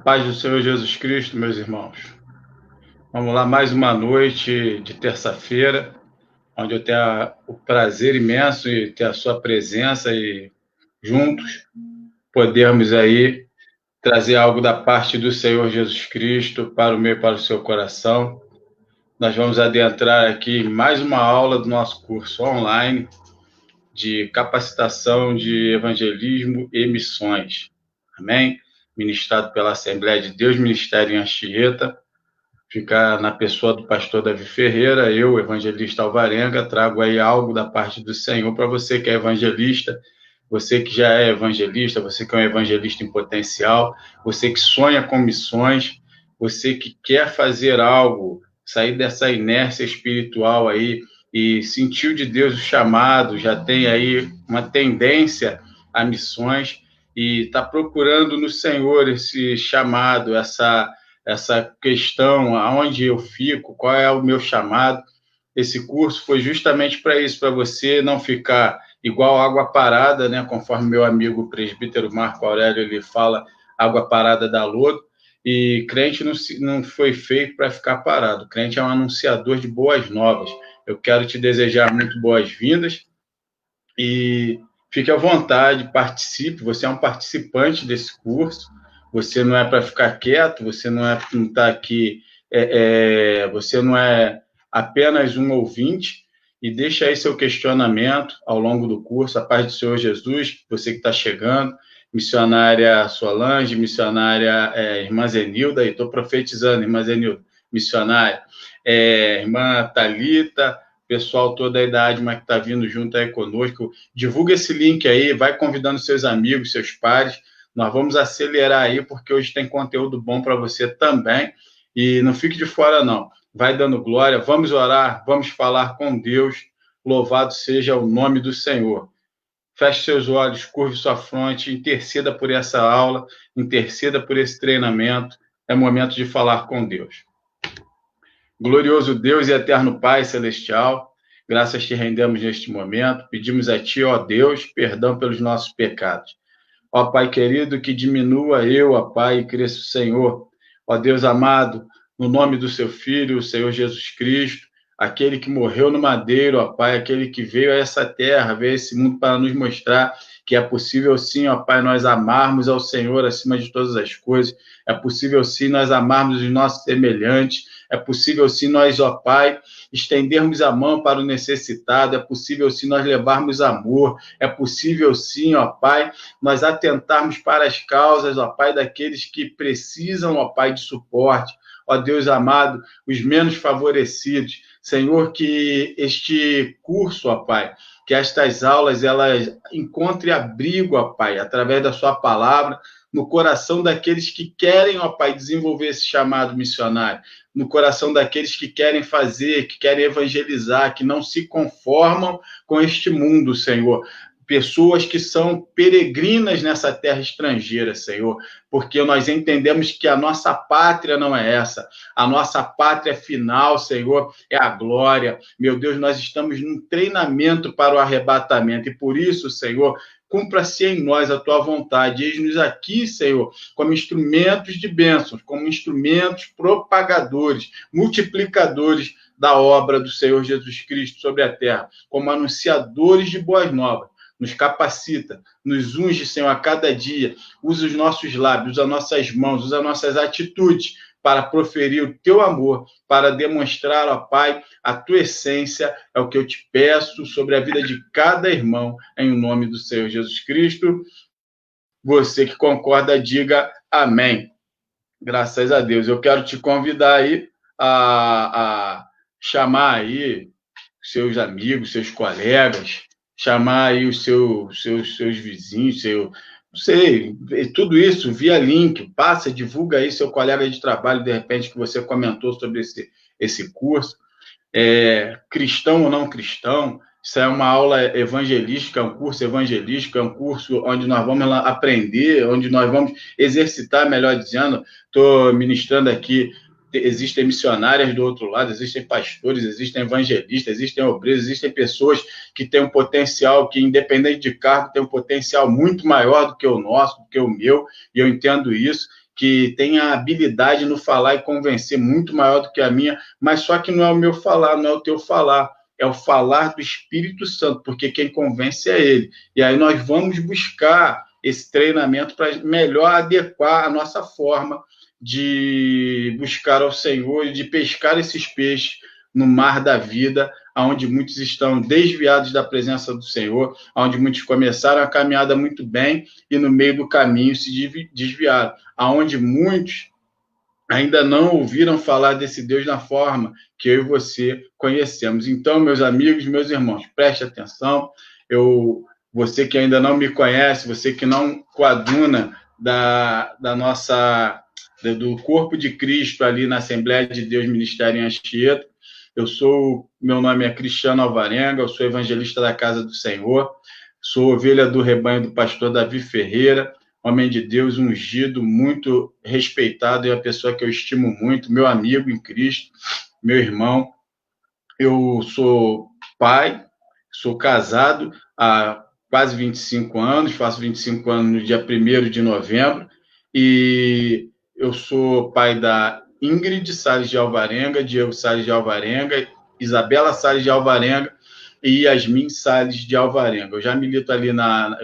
Paz do Senhor Jesus Cristo, meus irmãos. Vamos lá, mais uma noite de terça-feira, onde eu tenho o prazer imenso de ter a sua presença e juntos podermos aí trazer algo da parte do Senhor Jesus Cristo para o meu e para o seu coração. Nós vamos adentrar aqui em mais uma aula do nosso curso online de capacitação de evangelismo e missões. Amém? Ministrado pela Assembleia de Deus, Ministério em Anchieta. Fica na pessoa do pastor Davi Ferreira, eu, evangelista Alvarenga, trago aí algo da parte do Senhor para você que é evangelista, você que já é evangelista, você que é um evangelista em potencial, você que sonha com missões, você que quer fazer algo, sair dessa inércia espiritual aí e sentiu de Deus o chamado, já tem aí uma tendência a missões e está procurando no Senhor esse chamado, essa questão, aonde eu fico, qual é o meu chamado. Esse curso foi justamente para isso, para você não ficar igual água parada, né? Conforme meu amigo presbítero Marco Aurélio ele fala, água parada dá lodo. E crente não foi feito para ficar parado. Crente é um anunciador de boas novas. Eu quero te desejar muito boas-vindas e fique à vontade, participe. Você é um participante desse curso. Você não é para ficar quieto, você não está aqui, você não é apenas um ouvinte, e deixa aí seu questionamento ao longo do curso. A paz do Senhor Jesus, você que está chegando, missionária Solange, missionária irmã Zenilda, e estou profetizando, irmã Zenilda, missionária, irmã Thalita, pessoal toda aí da ADMA que está vindo junto aí conosco, divulga esse link aí, vai convidando seus amigos, seus pares. Nós vamos acelerar aí, porque hoje tem conteúdo bom para você também. E não fique de fora, não. Vai dando glória, vamos orar, vamos falar com Deus. Louvado seja o nome do Senhor. Feche seus olhos, curve sua fronte, interceda por essa aula, interceda por esse treinamento. É momento de falar com Deus. Glorioso Deus e eterno Pai celestial, graças te rendemos neste momento. Pedimos a Ti, ó Deus, perdão pelos nossos pecados. Ó Pai querido, que diminua eu, ó Pai, e cresça o Senhor. Ó Deus amado, no nome do seu Filho, o Senhor Jesus Cristo, aquele que morreu no madeiro, ó Pai, aquele que veio a essa terra, veio a esse mundo para nos mostrar que é possível sim, ó Pai, nós amarmos ao Senhor acima de todas as coisas. É possível sim nós amarmos os nossos semelhantes. É possível sim nós, ó Pai, estendermos a mão para o necessitado. É possível sim nós levarmos amor. É possível sim, ó Pai, nós atentarmos para as causas, ó Pai, daqueles que precisam, ó Pai, de suporte. Ó Deus amado, os menos favorecidos. Senhor, que este curso, ó Pai, que estas aulas, elas encontrem abrigo, ó Pai, através da sua palavra, no coração daqueles que querem, ó Pai, desenvolver esse chamado missionário, no coração daqueles que querem fazer, que querem evangelizar, que não se conformam com este mundo, Senhor. Pessoas que são peregrinas nessa terra estrangeira, Senhor, porque nós entendemos que a nossa pátria não é essa. A nossa pátria final, Senhor, é a glória. Meu Deus, nós estamos num treinamento para o arrebatamento, e por isso, Senhor, cumpra-se em nós a tua vontade. Eis-nos aqui, Senhor, como instrumentos de bênçãos, como instrumentos propagadores, multiplicadores da obra do Senhor Jesus Cristo sobre a terra, como anunciadores de boas novas. Nos capacita, nos unge, Senhor, a cada dia. Usa os nossos lábios, usa nossas mãos, usa nossas atitudes para proferir o teu amor, para demonstrar, ó Pai, a tua essência. É o que eu te peço sobre a vida de cada irmão, em nome do Senhor Jesus Cristo. Você que concorda, diga amém. Graças a Deus. Eu quero te convidar aí a chamar aí seus amigos, seus colegas, chamar aí os seus vizinhos, não sei, tudo isso via link, passa, divulga aí seu colega de trabalho, de repente, que você comentou sobre esse curso, cristão ou não cristão, isso é uma aula evangelística, é um curso evangelístico, é um curso onde nós vamos aprender, onde nós vamos exercitar, melhor dizendo. Estou ministrando aqui, existem missionárias do outro lado, existem pastores, existem evangelistas, existem obreiros, existem pessoas que têm um potencial, que independente de cargo, tem um potencial muito maior do que o nosso, do que o meu, e eu entendo isso, que tem a habilidade no falar e convencer muito maior do que a minha, mas só que não é o meu falar, não é o teu falar, é o falar do Espírito Santo, porque quem convence é ele. E aí nós vamos buscar esse treinamento para melhor adequar a nossa forma de buscar ao Senhor e de pescar esses peixes no mar da vida, onde muitos estão desviados da presença do Senhor, onde muitos começaram a caminhada muito bem e no meio do caminho se desviaram, onde muitos ainda não ouviram falar desse Deus na forma que eu e você conhecemos. Então, meus amigos, meus irmãos, preste atenção. Você que ainda não me conhece, você que não coaduna do corpo de Cristo ali na Assembleia de Deus Ministério em Anchieta, meu nome é Cristiano Alvarenga, eu sou evangelista da Casa do Senhor, sou ovelha do rebanho do pastor Davi Ferreira, homem de Deus ungido, muito respeitado, e a pessoa que eu estimo muito, meu amigo em Cristo, meu irmão. Eu sou pai, sou casado há quase 25 anos, faço 25 anos no dia 1º de novembro, e eu sou pai da Ingrid Salles de Alvarenga, Diego Salles de Alvarenga, Isabela Salles de Alvarenga e Yasmin Salles de Alvarenga. Eu já milito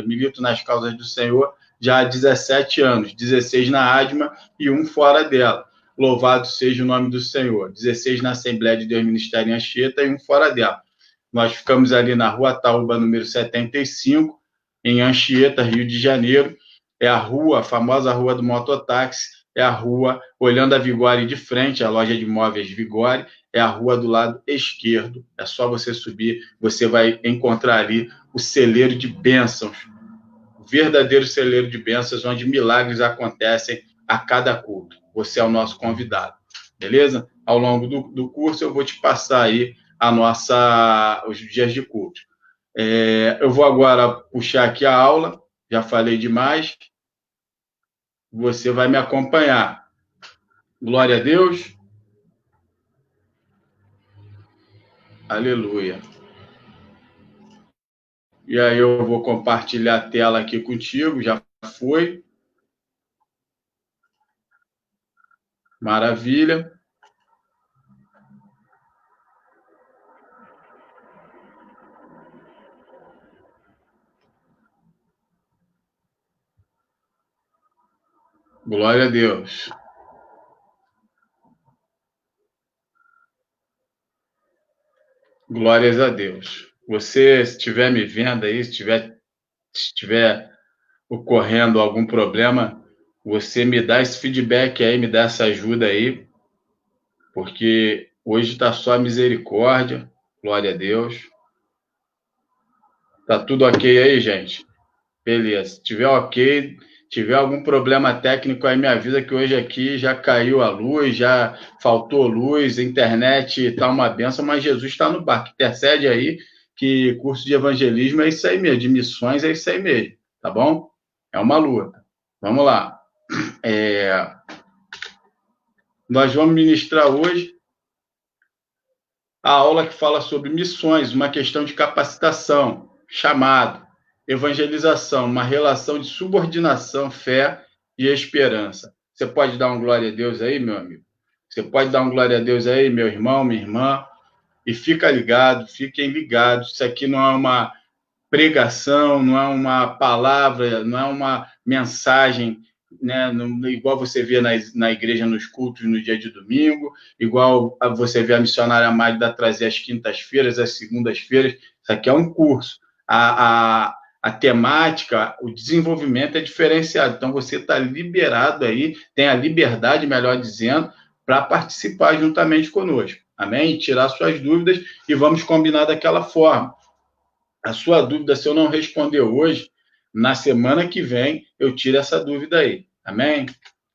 milito nas causas do Senhor já há 17 anos, 16 na ADMA e um fora dela. Louvado seja o nome do Senhor. 16 na Assembleia de Deus Ministério em Anchieta e um fora dela. Nós ficamos ali na Rua Taúba, número 75, em Anchieta, Rio de Janeiro. É a famosa Rua do Mototáxi, é a rua olhando a Vigore de frente, a loja de imóveis Vigore, é a rua do lado esquerdo. É só você subir, você vai encontrar ali o celeiro de bênçãos, o verdadeiro celeiro de bênçãos, onde milagres acontecem a cada culto. Você é o nosso convidado, beleza? Ao longo do curso eu vou te passar aí os dias de culto. Eu vou agora puxar aqui a aula, já falei demais, você vai me acompanhar. Glória a Deus. Aleluia. E aí eu vou compartilhar a tela aqui contigo, já foi. Maravilha. Glória a Deus. Glórias a Deus. Você, se estiver me vendo aí, se estiver ocorrendo algum problema, você me dá esse feedback aí, me dá essa ajuda aí, porque hoje está só a misericórdia. Glória a Deus. Tá tudo ok aí, gente? Beleza. Se tiver ok, tiver algum problema técnico aí, me avisa que hoje aqui já caiu a luz, já faltou luz, a internet tá uma benção, mas Jesus está no barco. Intercede aí, que curso de evangelismo é isso aí mesmo, de missões é isso aí mesmo, tá bom? É uma luta. Vamos lá. Nós vamos ministrar hoje a aula que fala sobre missões, uma questão de capacitação, chamado, evangelização, uma relação de subordinação, fé e esperança. Você pode dar um glória a Deus aí, meu amigo? Você pode dar um glória a Deus aí, meu irmão, minha irmã? E fica ligado, fiquem ligados. Isso aqui não é uma pregação, não é uma palavra, não é uma mensagem, né, igual você vê na igreja nos cultos no dia de domingo, igual você vê a missionária Magda trazer às quintas-feiras, às segundas-feiras. Isso aqui é um curso. A temática, o desenvolvimento é diferenciado. Então, você está liberado aí, tem a liberdade, melhor dizendo, para participar juntamente conosco. Amém? Tirar suas dúvidas e vamos combinar daquela forma. A sua dúvida, se eu não responder hoje, na semana que vem, eu tiro essa dúvida aí. Amém?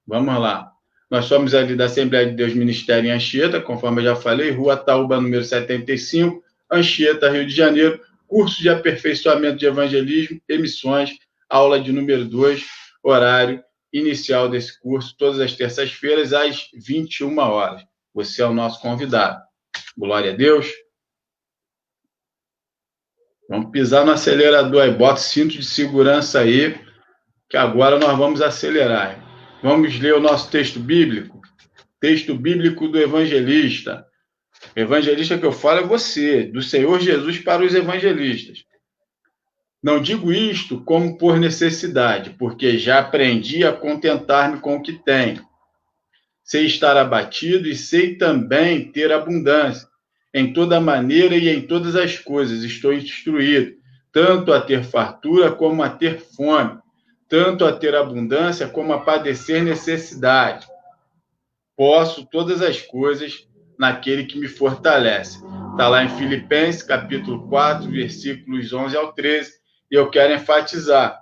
Vamos lá. Nós somos ali da Assembleia de Deus Ministério em Anchieta, conforme eu já falei, Rua Taúba, número 75, Anchieta, Rio de Janeiro, curso de aperfeiçoamento de evangelismo e missões, aula de número 2, horário inicial desse curso, todas as terças-feiras, às 21 horas. Você é o nosso convidado. Glória a Deus. Vamos pisar no acelerador aí, bota o cinto de segurança aí, que agora nós vamos acelerar. Vamos ler o nosso texto bíblico? Texto bíblico do evangelista. Evangelista que eu falo é você, do Senhor Jesus para os evangelistas. Não digo isto como por necessidade, porque já aprendi a contentar-me com o que tenho. Sei estar abatido e sei também ter abundância. Em toda maneira e em todas as coisas estou instruído, tanto a ter fartura como a ter fome, tanto a ter abundância como a padecer necessidade. Posso todas as coisas naquele que me fortalece. Está lá em Filipenses, capítulo 4, versículos 11 ao 13, e eu quero enfatizar.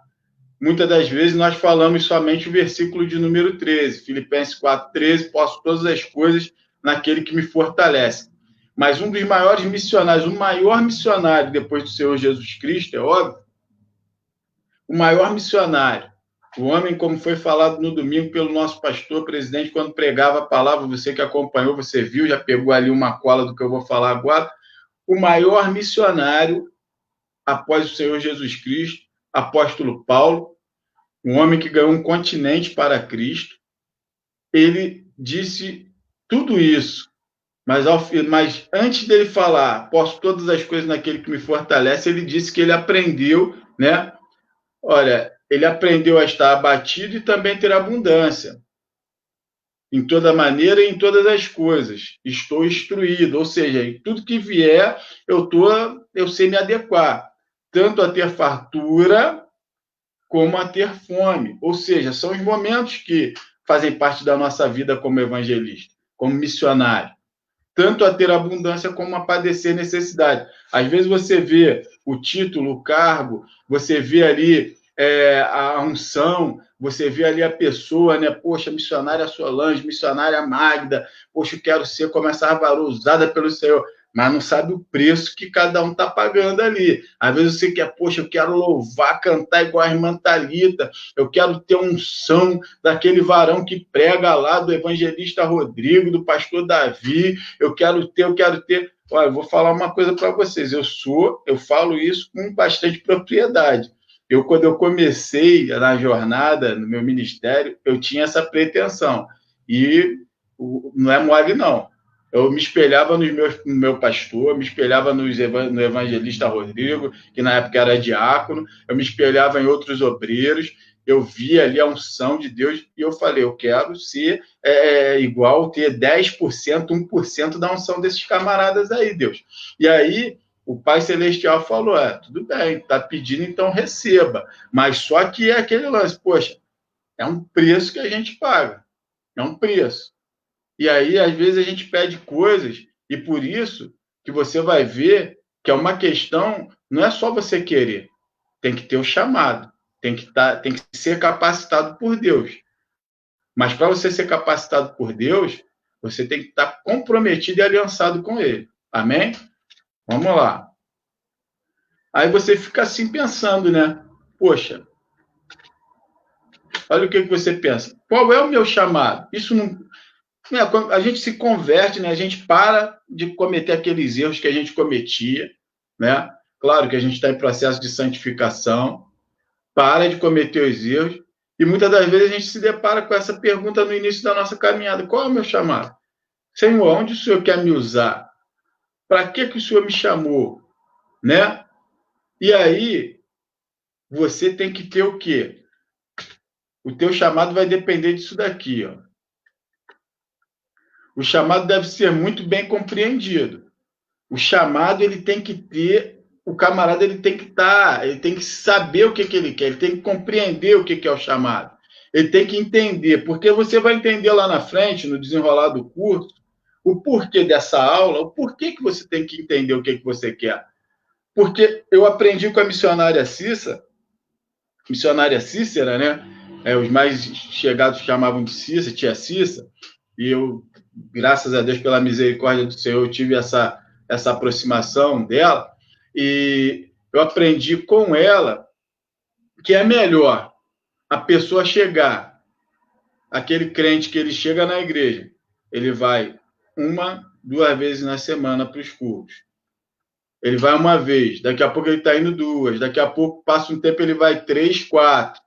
Muitas das vezes nós falamos somente o versículo de número 13, Filipenses 4, 13, posso todas as coisas naquele que me fortalece. Mas um dos maiores missionários, o maior missionário depois do Senhor Jesus Cristo, é óbvio, o maior missionário, o homem, como foi falado no domingo pelo nosso pastor presidente, quando pregava a palavra, você que acompanhou, você viu, já pegou ali uma cola do que eu vou falar agora, o maior missionário após o Senhor Jesus Cristo, apóstolo Paulo, um homem que ganhou um continente para Cristo, ele disse tudo isso, mas antes dele falar, posso todas as coisas naquele que me fortalece, ele disse que ele aprendeu, né? Olha, ele aprendeu a estar abatido e também ter abundância. Em toda maneira e em todas as coisas. Estou instruído, ou seja, em tudo que vier, eu sei me adequar, tanto a ter fartura como a ter fome. Ou seja, são os momentos que fazem parte da nossa vida como evangelista, como missionário. Tanto a ter abundância como a padecer necessidade. Às vezes você vê o título, o cargo, você vê ali a unção, você vê ali a pessoa, né? Poxa, missionária Solange, missionária Magda, poxa, eu quero ser como essa árvore usada pelo Senhor, mas não sabe o preço que cada um está pagando ali. Às vezes você quer, poxa, eu quero louvar, cantar igual a irmã Thalita, eu quero ter unção daquele varão que prega lá, do evangelista Rodrigo, do pastor Davi, eu quero ter. Olha, eu vou falar uma coisa para vocês, eu falo isso com bastante propriedade. Quando eu comecei na jornada, no meu ministério, eu tinha essa pretensão. E não é mole, não. Eu me espelhava no meu pastor, me espelhava no evangelista Rodrigo, que na época era diácono, eu me espelhava em outros obreiros, eu via ali a unção de Deus e eu falei, eu quero ser igual, ter 10%, 1% da unção desses camaradas aí, Deus. E aí, o Pai Celestial falou, tudo bem, está pedindo, então receba. Mas só que é aquele lance, poxa, é um preço que a gente paga, é um preço. E aí, às vezes, a gente pede coisas, e por isso que você vai ver que é uma questão, não é só você querer, tem que ter o chamado, tem que ser capacitado por Deus. Mas para você ser capacitado por Deus, você tem que estar comprometido e aliançado com Ele. Amém? Vamos lá. Aí você fica assim pensando, né? Poxa, olha o que você pensa. Qual é o meu chamado? Isso não. A gente se converte, né? A gente para de cometer aqueles erros que a gente cometia, né? Claro que a gente está em processo de santificação, para de cometer os erros, e muitas das vezes a gente se depara com essa pergunta no início da nossa caminhada: qual é o meu chamado? Senhor, onde o Senhor quer me usar? Para que o Senhor me chamou? Né? E aí, você tem que ter o quê? O teu chamado vai depender disso daqui, ó. O chamado deve ser muito bem compreendido. O chamado, ele tem que ter, o camarada, ele tem que estar, ele tem que saber o que ele quer, ele tem que compreender o que é o chamado. Ele tem que entender, porque você vai entender lá na frente, no desenrolar do curso, o porquê dessa aula, o porquê que você tem que entender o que você quer. Porque eu aprendi com a missionária Cícera, né? Os mais chegados chamavam de Cícera, tia Cícera, e eu, graças a Deus, pela misericórdia do Senhor, eu tive essa aproximação dela, e eu aprendi com ela que é melhor a pessoa chegar, aquele crente que ele chega na igreja, ele vai 1-2 vezes na semana para os cultos. Ele vai uma vez, daqui a pouco ele está indo 2, daqui a pouco passa um tempo ele vai 3, 4.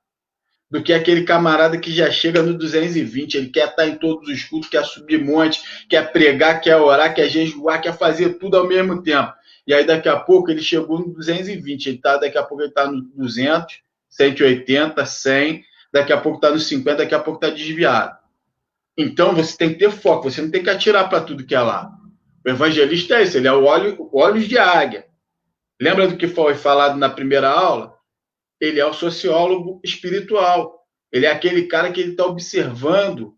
do que aquele camarada que já chega no 220, ele quer estar em todos os cultos, quer subir monte, quer pregar, quer orar, quer jejuar, quer fazer tudo ao mesmo tempo. E aí daqui a pouco ele chegou no 220, daqui a pouco ele está no 200, 180, 100, daqui a pouco está no 50, daqui a pouco está desviado. Então você tem que ter foco, você não tem que atirar para tudo que é lá. O evangelista é isso, ele é o olhos de águia. Lembra do que foi falado na primeira aula? Ele é o sociólogo espiritual. Ele é aquele cara que ele está observando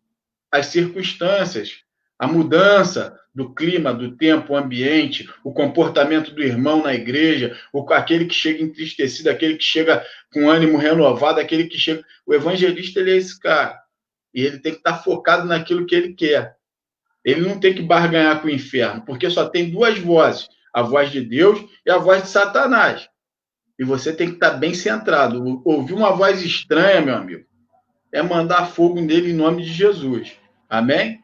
as circunstâncias, a mudança do clima, do tempo, o ambiente, o comportamento do irmão na igreja, aquele que chega entristecido, aquele que chega com ânimo renovado, aquele que chega... O evangelista, ele é esse cara. E ele tem que estar focado naquilo que ele quer. Ele não tem que barganhar com o inferno, porque só tem duas vozes, a voz de Deus e a voz de Satanás. E você tem que estar bem centrado. Ouvir uma voz estranha, meu amigo, é mandar fogo nele em nome de Jesus. Amém?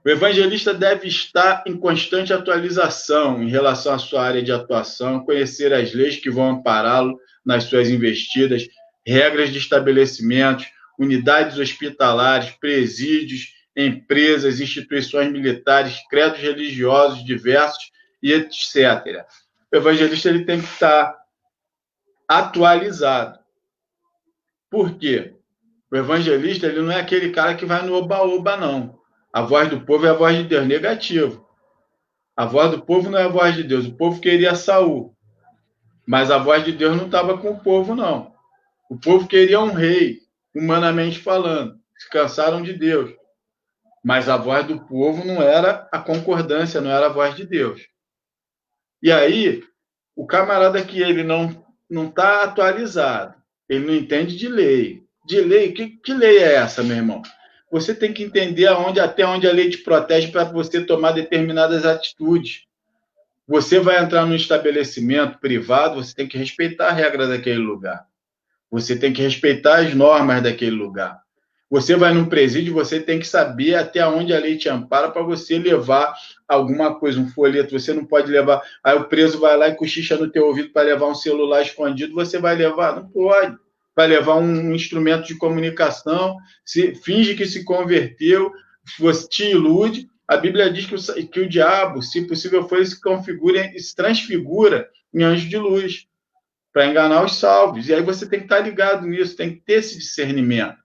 O evangelista deve estar em constante atualização em relação à sua área de atuação, conhecer as leis que vão ampará-lo nas suas investidas, regras de estabelecimentos, unidades hospitalares, presídios, empresas, instituições militares, credos religiosos diversos e etc. O evangelista ele tem que estar atualizado. Por quê? O evangelista ele não é aquele cara que vai no oba-oba, não. A voz do povo é a voz de Deus, negativo. A voz do povo não é a voz de Deus. O povo queria Saul, mas a voz de Deus não estava com o povo, não. O povo queria um rei, humanamente falando. Se cansaram de Deus. Mas a voz do povo não era a concordância, não era a voz de Deus. E aí, o camarada que ele não está atualizado, ele não entende de lei. De lei, que lei é essa, meu irmão? Você tem que entender até onde a lei te protege para você tomar determinadas atitudes. Você vai entrar num estabelecimento privado, você tem que respeitar a regra daquele lugar. Você tem que respeitar as normas daquele lugar. Você vai num presídio, você tem que saber até onde a lei te ampara para você levar alguma coisa, um folheto. Você não pode levar... Aí o preso vai lá e cochicha no teu ouvido para levar um celular escondido, você vai levar? Não pode. Vai levar um instrumento de comunicação, finge que se converteu, você te ilude. A Bíblia diz que o diabo, se possível for, se transfigura em anjo de luz para enganar os salvos. E aí você tem que estar ligado nisso, tem que ter esse discernimento.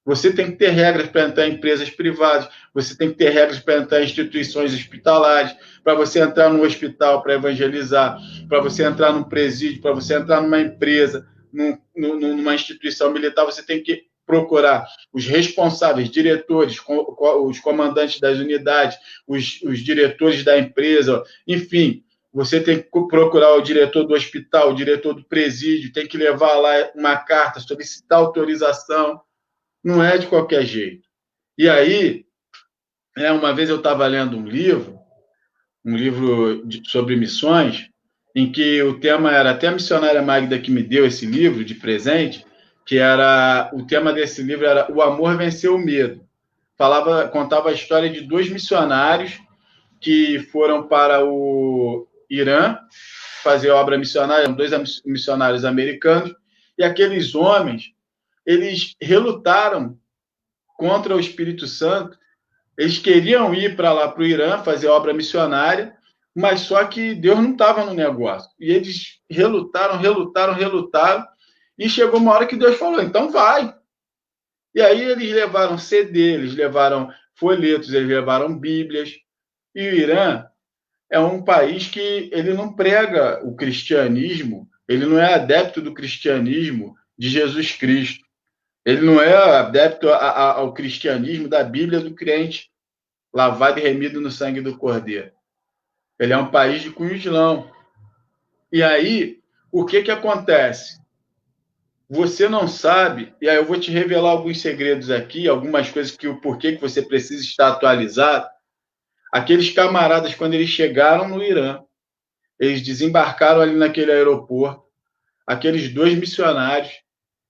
Você tem que ter regras para entrar em empresas privadas, você tem que ter regras para entrar em instituições hospitalares, para você entrar no hospital para evangelizar, para você entrar num presídio, para você entrar numa empresa, numa instituição militar, você tem que procurar os responsáveis, diretores, os comandantes das unidades, os diretores da empresa, enfim, você tem que procurar o diretor do hospital, o diretor do presídio, tem que levar lá uma carta, solicitar autorização. Não é de qualquer jeito. E aí, uma vez eu estava lendo um livro sobre missões, em que o tema era, até a missionária Magda que me deu esse livro de presente, o tema desse livro era O Amor Venceu o Medo. Contava a história de 2 missionários que foram para o Irã fazer obra missionária, eram 2 missionários americanos, e aqueles homens, eles relutaram contra o Espírito Santo. Eles queriam ir para lá, para o Irã, fazer obra missionária, mas só que Deus não estava no negócio. E eles relutaram, e chegou uma hora que Deus falou, então vai. E aí eles levaram CD, eles levaram folhetos, eles levaram Bíblias. E o Irã é um país que ele não prega o cristianismo, ele não é adepto do cristianismo de Jesus Cristo. Ele não é adepto ao cristianismo da Bíblia do crente, lavado e remido no sangue do Cordeiro. Ele é um país de cunho islão. E aí, o que acontece? Você não sabe, e aí eu vou te revelar alguns segredos aqui, algumas coisas por que você precisa estar atualizado. Aqueles camaradas, quando eles chegaram no Irã, eles desembarcaram ali naquele aeroporto, aqueles 2 missionários,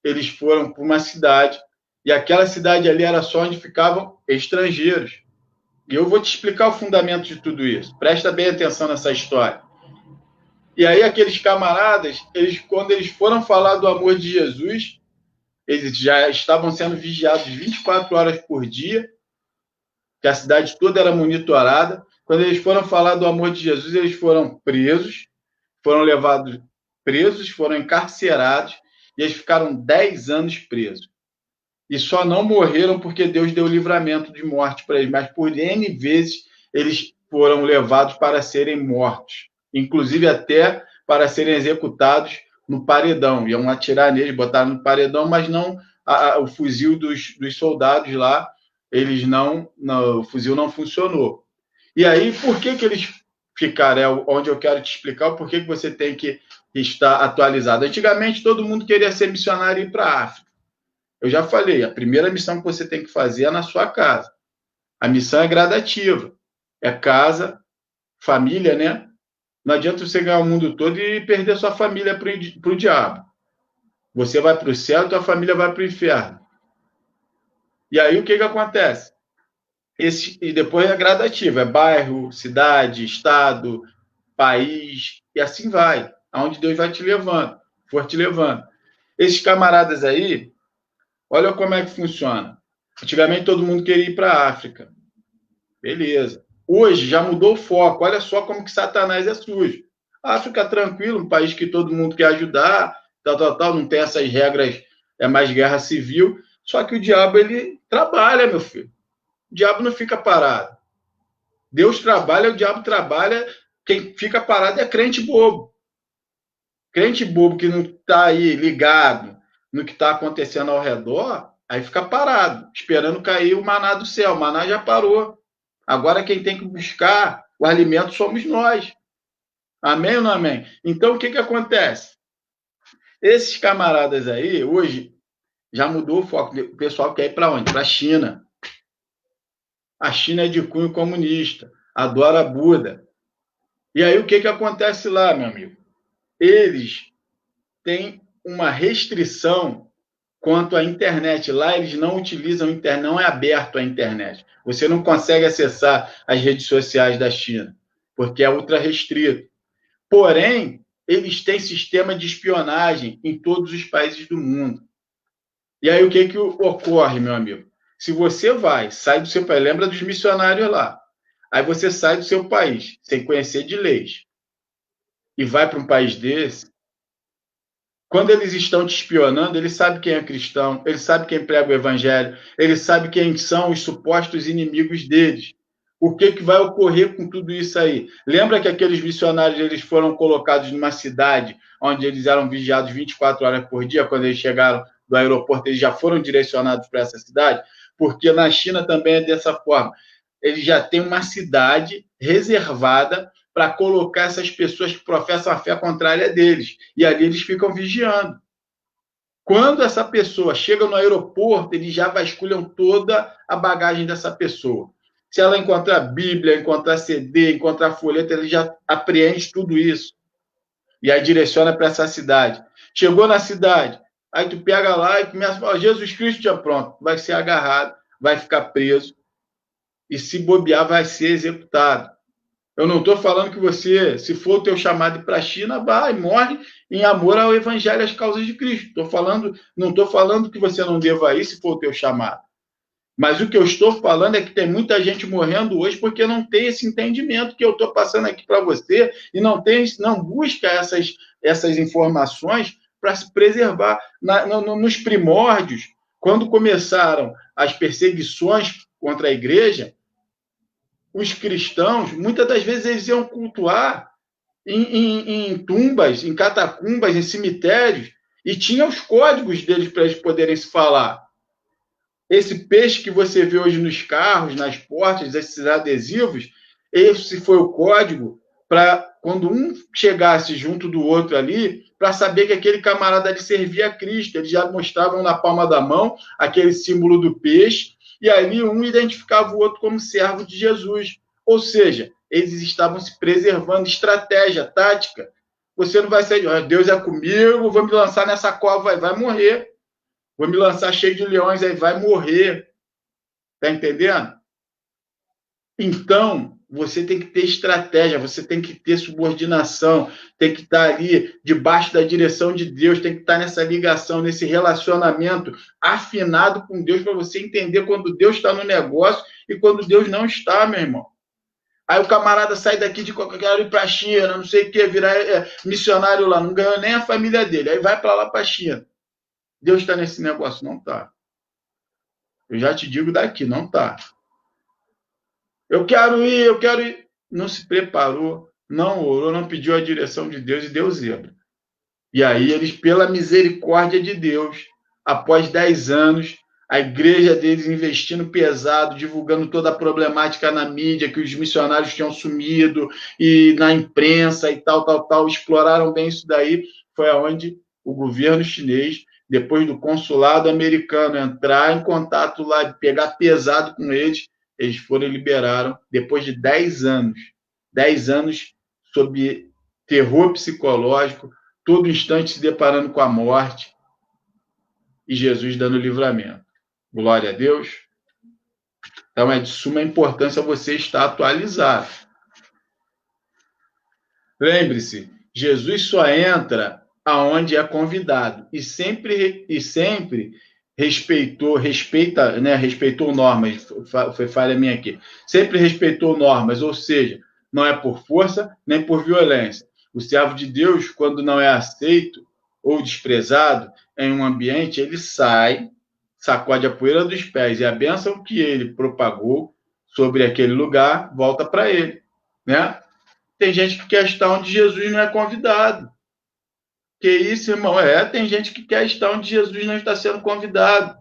eles foram para uma cidade, e aquela cidade ali era só onde ficavam estrangeiros. E eu vou te explicar o fundamento de tudo isso. Presta bem atenção nessa história. E aí aqueles camaradas, quando eles foram falar do amor de Jesus, eles já estavam sendo vigiados 24 horas por dia, que a cidade toda era monitorada. Quando eles foram falar do amor de Jesus, eles foram presos, foram levados presos, foram encarcerados, e eles ficaram 10 anos presos. E só não morreram porque Deus deu livramento de morte para eles, mas por N vezes eles foram levados para serem mortos, inclusive até para serem executados no paredão. Iam atirar neles, botaram no paredão, mas não o fuzil dos soldados lá, eles não, o fuzil não funcionou. E aí, por que eles ficaram? É onde eu quero te explicar o porquê que você tem que estar atualizado. Antigamente, todo mundo queria ser missionário e ir para a África. Eu já falei, a primeira missão que você tem que fazer é na sua casa. A missão é gradativa. É casa, família, né? Não adianta você ganhar o mundo todo e perder sua família para o diabo. Você vai para o céu e tua família vai para o inferno. E aí o que acontece? E depois é gradativo, é bairro, cidade, estado, país, e assim vai, aonde Deus vai te levando, for te levando. Esses camaradas aí, olha como é que funciona. Antigamente todo mundo queria ir para a África. Beleza. Hoje já mudou o foco. Olha só como que Satanás é sujo. A África é tranquilo, um país que todo mundo quer ajudar, tal, não tem essas regras, é mais guerra civil. Só que o diabo, ele trabalha, meu filho. O diabo não fica parado. Deus trabalha, o diabo trabalha. Quem fica parado é crente bobo. Crente bobo que não está aí ligado no que está acontecendo ao redor, aí fica parado, esperando cair o maná do céu. O maná já parou. Agora quem tem que buscar o alimento somos nós. Amém ou não amém? Então, o que acontece? Esses camaradas aí, hoje, já mudou o foco. O pessoal quer ir para onde? Para a China. A China é de cunho comunista, adora Buda. E aí, o que acontece lá, meu amigo? Eles têm uma restrição quanto à internet. Lá eles não utilizam a internet, não é aberto a internet. Você não consegue acessar as redes sociais da China, porque é ultra restrito. Porém, eles têm sistema de espionagem em todos os países do mundo. E aí o que ocorre, meu amigo? Se você sai do seu país, lembra dos missionários lá. Aí você sai do seu país, sem conhecer de leis, e vai para um país desse. Quando eles estão te espionando, ele sabe quem é cristão, ele sabe quem prega o evangelho, ele sabe quem são os supostos inimigos deles. O que vai ocorrer com tudo isso aí? Lembra que aqueles missionários eles foram colocados numa cidade onde eles eram vigiados 24 horas por dia? Quando eles chegaram do aeroporto, eles já foram direcionados para essa cidade? Porque na China também é dessa forma. Eles já têm uma cidade reservada para colocar essas pessoas que professam a fé contrária deles. E ali eles ficam vigiando. Quando essa pessoa chega no aeroporto, eles já vasculham toda a bagagem dessa pessoa. Se ela encontrar Bíblia, encontrar CD, encontrar folheto, ele já apreende tudo isso. E aí direciona para essa cidade. Chegou na cidade, aí tu pega lá e começa a falar, Jesus Cristo já pronto. Vai ser agarrado, vai ficar preso. E se bobear, vai ser executado. Eu não estou falando que você, se for o teu chamado para a China, vai, morre em amor ao evangelho, às causas de Cristo. Não estou falando que você não deva ir se for o teu chamado. Mas o que eu estou falando é que tem muita gente morrendo hoje porque não tem esse entendimento que eu estou passando aqui para você e não busca essas informações para se preservar. Nos primórdios, quando começaram as perseguições contra a igreja, os cristãos, muitas das vezes, eles iam cultuar em tumbas, em catacumbas, em cemitérios, e tinha os códigos deles para eles poderem se falar. Esse peixe que você vê hoje nos carros, nas portas, esses adesivos, esse foi o código para, quando um chegasse junto do outro ali, para saber que aquele camarada ali servia a Cristo. Eles já mostravam na palma da mão aquele símbolo do peixe, e ali um identificava o outro como servo de Jesus. Ou seja, eles estavam se preservando, estratégia, tática. Você não vai sair, Deus é comigo, vou me lançar nessa cova, vai morrer. Vou me lançar cheio de leões, aí vai morrer. Tá entendendo? Então, você tem que ter estratégia, você tem que ter subordinação, tem que estar ali debaixo da direção de Deus, tem que estar nessa ligação, nesse relacionamento afinado com Deus, para você entender quando Deus está no negócio e quando Deus não está, meu irmão. Aí o camarada sai daqui de qualquer ir para a China, não sei o que, virar missionário lá, não ganhou nem a família dele, aí vai para lá para a China. Deus está nesse negócio? Não está. Eu já te digo daqui, não está. Eu quero ir. Não se preparou, não orou, não pediu a direção de Deus e deu zebra. E aí eles, pela misericórdia de Deus, após 10 anos, a igreja deles investindo pesado, divulgando toda a problemática na mídia, que os missionários tinham sumido, e na imprensa e tal, exploraram bem isso daí, foi aonde o governo chinês, depois do consulado americano entrar em contato lá, pegar pesado com eles foram e liberaram, depois de 10 anos sob terror psicológico, todo instante se deparando com a morte, e Jesus dando livramento. Glória a Deus. Então, é de suma importância você estar atualizado. Lembre-se, Jesus só entra aonde é convidado, e sempre respeitou normas, foi falha minha aqui, sempre respeitou normas, ou seja, não é por força nem por violência. O servo de Deus, quando não é aceito ou desprezado em um ambiente, ele sai, sacode a poeira dos pés, e a bênção que ele propagou sobre aquele lugar volta para ele, né? Tem gente que quer estar onde Jesus não é convidado. Que isso, irmão? Tem gente que quer estar onde Jesus não está sendo convidado.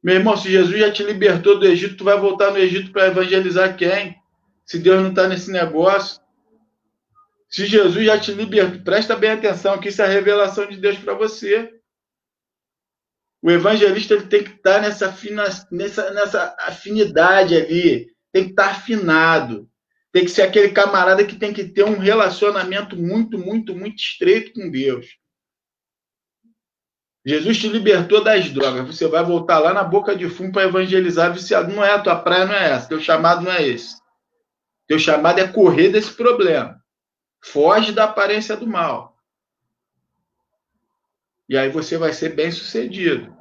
Meu irmão, se Jesus já te libertou do Egito, tu vai voltar no Egito para evangelizar quem? Se Deus não está nesse negócio. Se Jesus já te libertou, presta bem atenção que isso é a revelação de Deus para você. O evangelista ele tem que estar nessa afinidade ali, tem que estar afinado. Tem que ser aquele camarada que tem que ter um relacionamento muito, muito, muito estreito com Deus. Jesus te libertou das drogas. Você vai voltar lá na boca de fumo para evangelizar viciado. Não é a tua praia, não é essa. Teu chamado não é esse. Teu chamado é correr desse problema. Foge da aparência do mal. E aí você vai ser bem sucedido.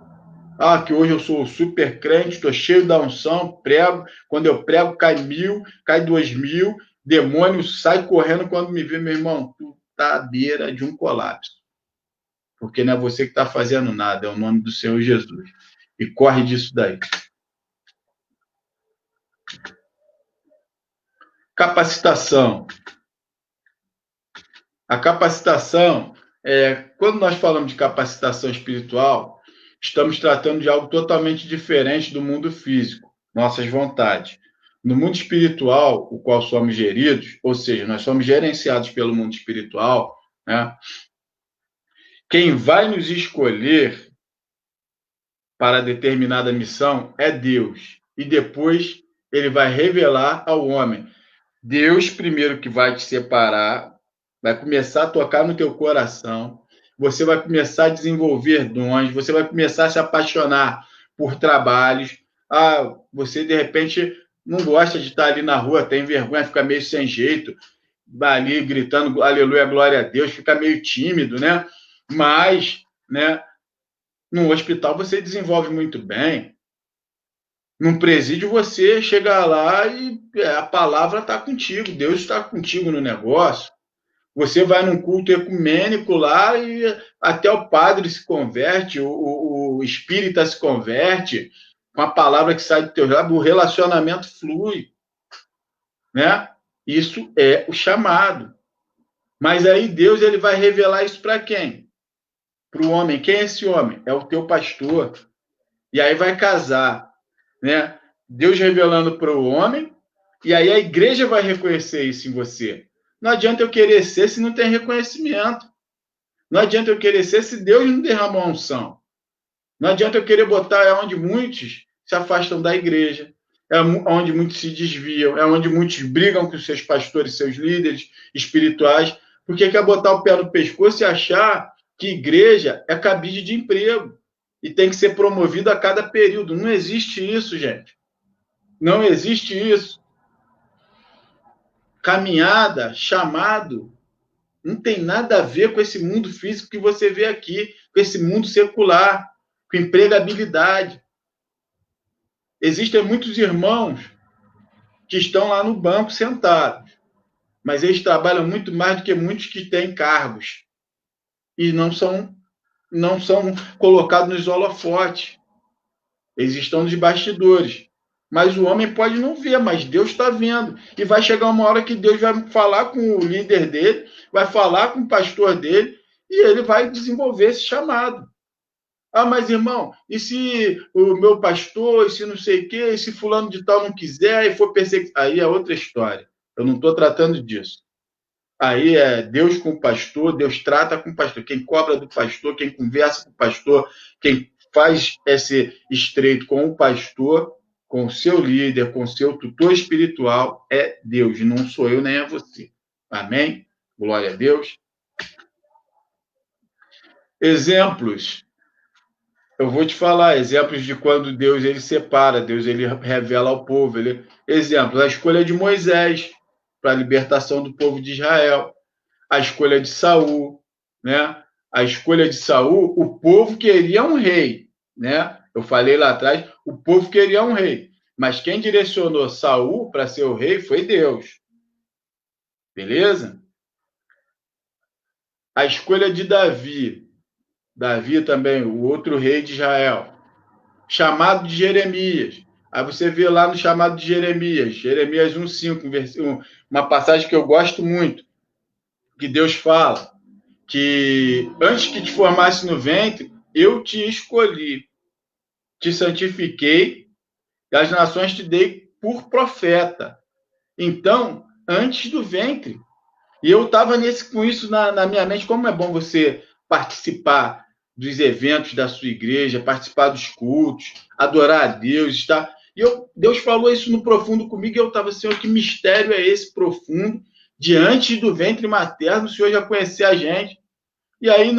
Que hoje eu sou super crente, estou cheio da unção, prego. Quando eu prego, cai 1.000, cai 2.000. Demônio sai correndo quando me vê, meu irmão. Tu tá à beira de um colapso. Porque não é você que está fazendo nada, é o nome do Senhor Jesus. E corre disso daí. Capacitação. A capacitação, quando nós falamos de capacitação espiritual, estamos tratando de algo totalmente diferente do mundo físico, nossas vontades. No mundo espiritual, o qual somos geridos, ou seja, nós somos gerenciados pelo mundo espiritual, né? Quem vai nos escolher para determinada missão é Deus. E depois ele vai revelar ao homem. Deus primeiro que vai te separar, vai começar a tocar no teu coração, você vai começar a desenvolver dons, você vai começar a se apaixonar por trabalhos. Você de repente não gosta de estar ali na rua, tem vergonha, fica meio sem jeito, vai ali gritando aleluia, glória a Deus, fica meio tímido, né? Mas, né, no hospital você desenvolve muito bem. Num presídio você chega lá e a palavra está contigo, Deus está contigo no negócio. Você vai num culto ecumênico lá e até o padre se converte, o espírita se converte, com a palavra que sai do teu lábio, o relacionamento flui, né? Isso é o chamado. Mas aí Deus ele vai revelar isso para quem? Para o homem. Quem é esse homem? É o teu pastor. E aí vai casar, né? Deus revelando para o homem, e aí a igreja vai reconhecer isso em você. Não adianta eu querer ser se não tem reconhecimento. Não adianta eu querer ser se Deus não derramou a unção. Não adianta eu querer botar onde muitos se afastam da igreja, é onde muitos se desviam, é onde muitos brigam com seus pastores, seus líderes espirituais, porque quer botar o pé no pescoço e achar que igreja é cabide de emprego e tem que ser promovido a cada período. Não existe isso, gente. Não existe isso. caminhada, chamado, não tem nada a ver com esse mundo físico que você vê aqui, com esse mundo secular, com empregabilidade. Existem muitos irmãos que estão lá no banco sentados, mas eles trabalham muito mais do que muitos que têm cargos e não são colocados nos holofotes. Eles estão nos bastidores. Mas o homem pode não ver, mas Deus está vendo. E vai chegar uma hora que Deus vai falar com o líder dele, vai falar com o pastor dele, e ele vai desenvolver esse chamado. Ah, mas irmão, e se o meu pastor, e se não sei o quê, e se fulano de tal não quiser, e for perseguido? Aí é outra história. Eu não estou tratando disso. Aí é Deus com o pastor, Deus trata com o pastor. Quem cobra do pastor, quem conversa com o pastor, quem faz esse estreito com o pastor, com o seu líder, com o seu tutor espiritual, é Deus, não sou eu nem é você. Amém? Glória a Deus. Exemplos. Eu vou te falar exemplos de quando Deus ele separa, Deus ele revela ao povo. Exemplo, a escolha de Moisés para a libertação do povo de Israel, a escolha de Saul, né? A escolha de Saul, o povo queria um rei, né? Eu falei lá atrás, o povo queria um rei, mas quem direcionou Saul para ser o rei foi Deus. Beleza? A escolha de Davi também, o outro rei de Israel. Chamado de Jeremias. Aí você vê lá no chamado de Jeremias 1:5, uma passagem que eu gosto muito, que Deus fala que antes que te formasse no ventre, eu te escolhi, te santifiquei, e as nações te dei por profeta. Então, antes do ventre. E eu estava com isso na minha mente, como é bom você participar dos eventos da sua igreja, participar dos cultos, adorar a Deus, estar. E Deus falou isso no profundo comigo, e eu estava, Senhor, que mistério é esse profundo? Diante do ventre materno, o Senhor já conhecia a gente. E aí,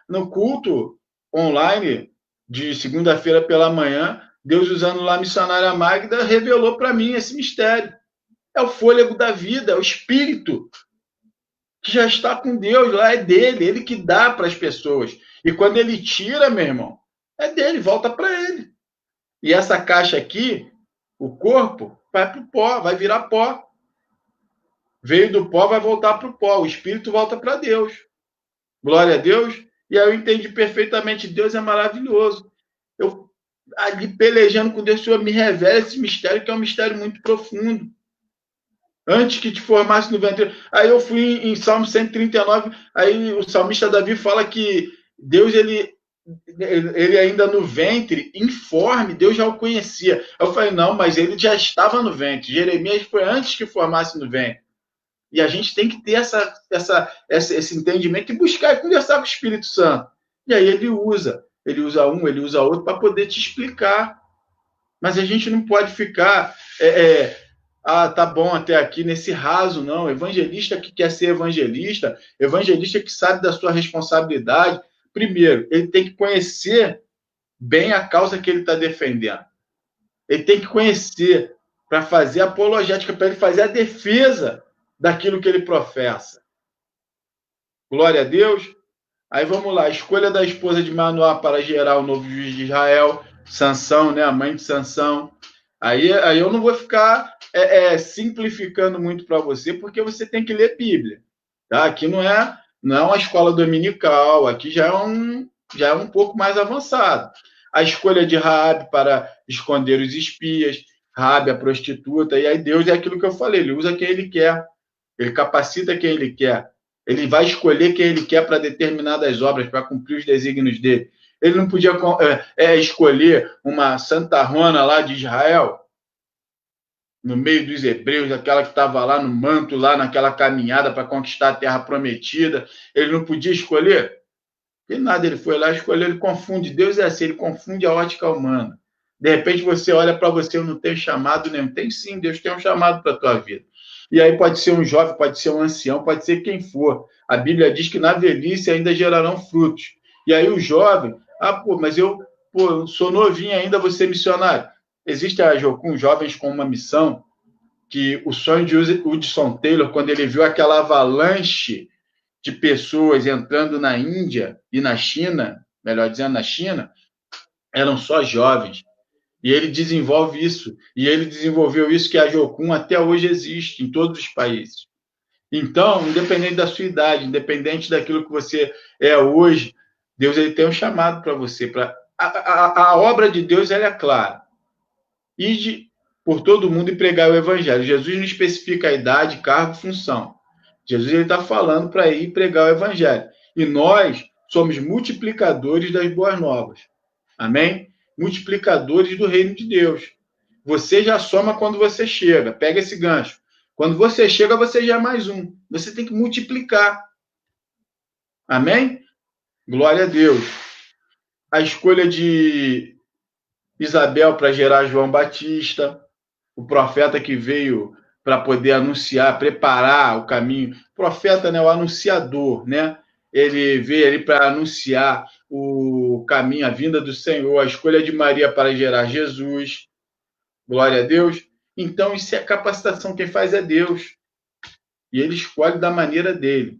no culto online, de segunda-feira pela manhã, Deus, usando lá a missionária Magda, revelou para mim esse mistério. É o fôlego da vida, é o espírito que já está com Deus lá, é dele, ele que dá para as pessoas. E quando ele tira, meu irmão, é dele, volta para ele. E essa caixa aqui, o corpo, vai para o pó, vai virar pó. Veio do pó, vai voltar para o pó. O espírito volta para Deus. Glória a Deus. E aí eu entendi perfeitamente. Deus é maravilhoso. Eu ali pelejando com Deus, o Senhor me revela esse mistério, que é um mistério muito profundo. Antes que te formasse no ventre. Aí eu fui em Salmo 139, aí o salmista Davi fala que Deus, ele ainda no ventre, informe, Deus já o conhecia. Eu falei, não, mas ele já estava no ventre. Jeremias foi antes que formasse no ventre. E a gente tem que ter esse entendimento e buscar e conversar com o Espírito Santo. E aí ele usa um, ele usa outro para poder te explicar. Mas a gente não pode ficar tá bom até aqui nesse raso, não. Evangelista que quer ser evangelista que sabe da sua responsabilidade, primeiro, ele tem que conhecer bem a causa que ele está defendendo. Ele tem que conhecer para fazer a apologética, para ele fazer a defesa daquilo que ele professa. Glória a Deus. Aí vamos lá, a escolha da esposa de Manoá para gerar o novo juiz de Israel, Sansão, né, a mãe de Sansão. Aí eu não vou ficar simplificando muito para você, porque você tem que ler Bíblia. Tá? Aqui não é uma escola dominical, aqui já é um pouco mais avançado. A escolha de Raabe para esconder os espias, Raabe a prostituta, e aí Deus é aquilo que eu falei, ele usa quem ele quer, ele capacita quem ele quer, ele vai escolher quem ele quer para determinadas obras, para cumprir os desígnios dele. Ele não podia escolher uma santarrona lá de Israel, no meio dos hebreus, aquela que estava lá no manto, lá naquela caminhada para conquistar a terra prometida. Ele não podia escolher? E nada, ele foi lá escolher, ele confunde. Deus é assim, ele confunde a ótica humana. De repente você olha para você, eu não tenho chamado nenhum. Tem sim, Deus tem um chamado para a tua vida. E aí pode ser um jovem, pode ser um ancião, pode ser quem for. A Bíblia diz que na velhice ainda gerarão frutos. E aí o jovem, mas eu sou novinho ainda, vou ser missionário. Existe a Jocum, jovens com uma missão. que o sonho de Hudson Taylor, quando ele viu aquela avalanche de pessoas entrando na Índia e na China, melhor dizendo, na China, eram só jovens. E ele desenvolve isso. E ele desenvolveu isso que a Jocum até hoje existe em todos os países. Então, independente da sua idade, independente daquilo que você é hoje, Deus ele tem um chamado para você. A obra de Deus ela é clara. Ide por todo mundo e pregar o evangelho. Jesus não especifica a idade, cargo, função. Jesus está falando para ir pregar o evangelho. E nós somos multiplicadores das boas novas. Amém? Multiplicadores do reino de Deus. Você já soma quando você chega. Pega esse gancho. Quando você chega, você já é mais um. Você tem que multiplicar. Amém? Glória a Deus. A escolha de Isabel para gerar João Batista, o profeta que veio para poder anunciar, preparar o caminho. O profeta, né, o anunciador, né? Ele veio ali para anunciar o caminho, a vinda do Senhor, a escolha de Maria para gerar Jesus. Glória a Deus. Então, isso é capacitação. Quem faz é Deus. E ele escolhe da maneira dele.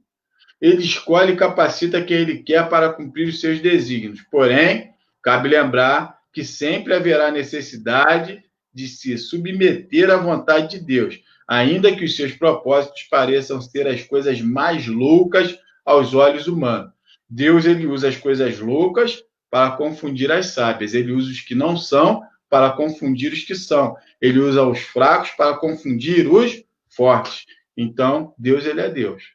Ele escolhe e capacita quem ele quer para cumprir os seus desígnios. Porém, cabe lembrar que sempre haverá necessidade de se submeter à vontade de Deus, ainda que os seus propósitos pareçam ser as coisas mais loucas aos olhos humanos. Deus ele usa as coisas loucas para confundir as sábias. Ele usa os que não são para confundir os que são. Ele usa os fracos para confundir os fortes. Então, Deus ele é Deus.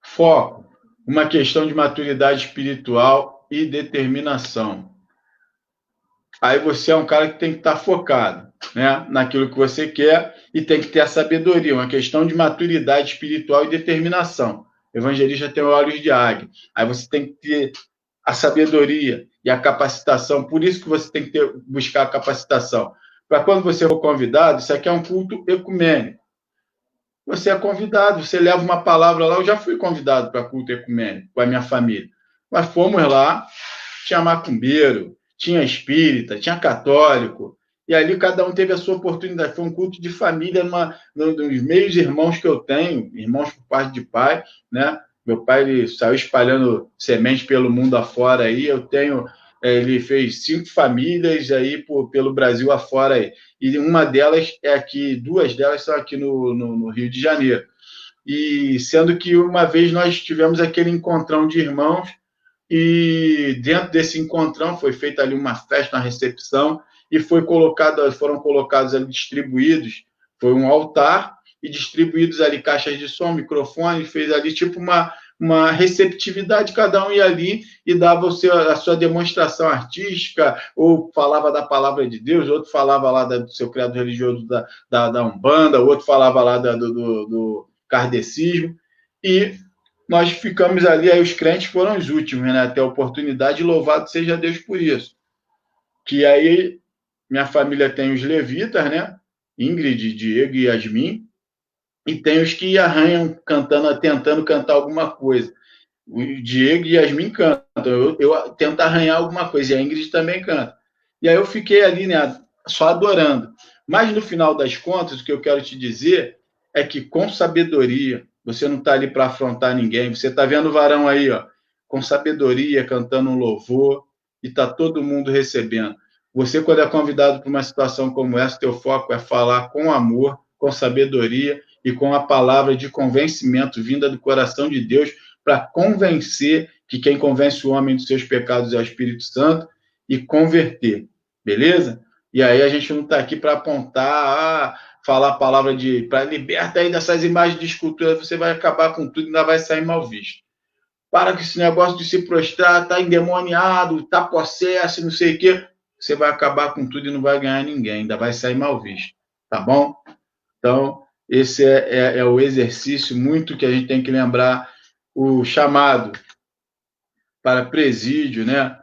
Foco, uma questão de maturidade espiritual e determinação. Aí você é um cara que tem que estar focado, né, naquilo que você quer e tem que ter a sabedoria, uma questão de maturidade espiritual e determinação. O evangelista tem olhos de águia. Aí você tem que ter a sabedoria e a capacitação. Por isso que você tem que buscar a capacitação. Para quando você for convidado, isso aqui é um culto ecumênico. Você é convidado, você leva uma palavra lá. Eu já fui convidado para culto ecumênico com a minha família. Mas fomos lá, tinha macumbeiro, tinha espírita, tinha católico. E ali cada um teve a sua oportunidade. Foi um culto de família, nos meios irmãos que eu tenho, irmãos por parte de pai, né? Meu pai ele saiu espalhando semente pelo mundo afora aí. Ele fez 5 famílias aí pelo Brasil afora aí. E uma delas é aqui, 2 delas são aqui no Rio de Janeiro. E sendo que uma vez nós tivemos aquele encontrão de irmãos e dentro desse encontrão foi feita ali uma festa, uma recepção e foram colocados ali distribuídos, foi um altar e distribuídos ali caixas de som, microfone, fez ali tipo uma receptividade, cada um ia ali e dava a sua demonstração artística, ou falava da palavra de Deus, outro falava lá do seu criado religioso da Umbanda, outro falava lá do kardecismo, e nós ficamos ali, aí os crentes foram os últimos, né, até a oportunidade, louvado seja Deus por isso. Que aí minha família tem os levitas, né, Ingrid, Diego e Yasmin, e tem os que arranham tentando cantar alguma coisa. O Diego e Yasmin cantam, eu tento arranhar alguma coisa, e a Ingrid também canta. E aí eu fiquei ali, né, só adorando. Mas no final das contas, o que eu quero te dizer é que com sabedoria, você não está ali para afrontar ninguém, você está vendo o varão aí, ó, com sabedoria, cantando um louvor, e está todo mundo recebendo. Você, quando é convidado para uma situação como essa, teu foco é falar com amor, com sabedoria e com a palavra de convencimento vinda do coração de Deus, para convencer que quem convence o homem dos seus pecados é o Espírito Santo e converter, beleza? E aí a gente não está aqui para apontar, falar a palavra para liberta aí dessas imagens de escultura, você vai acabar com tudo e ainda vai sair mal visto. Para com esse negócio de se prostrar, tá endemoniado, tá possesso, não sei o quê, você vai acabar com tudo e não vai ganhar ninguém, ainda vai sair mal visto, tá bom? Então, esse é o exercício muito que a gente tem que lembrar, o chamado para presídio, né?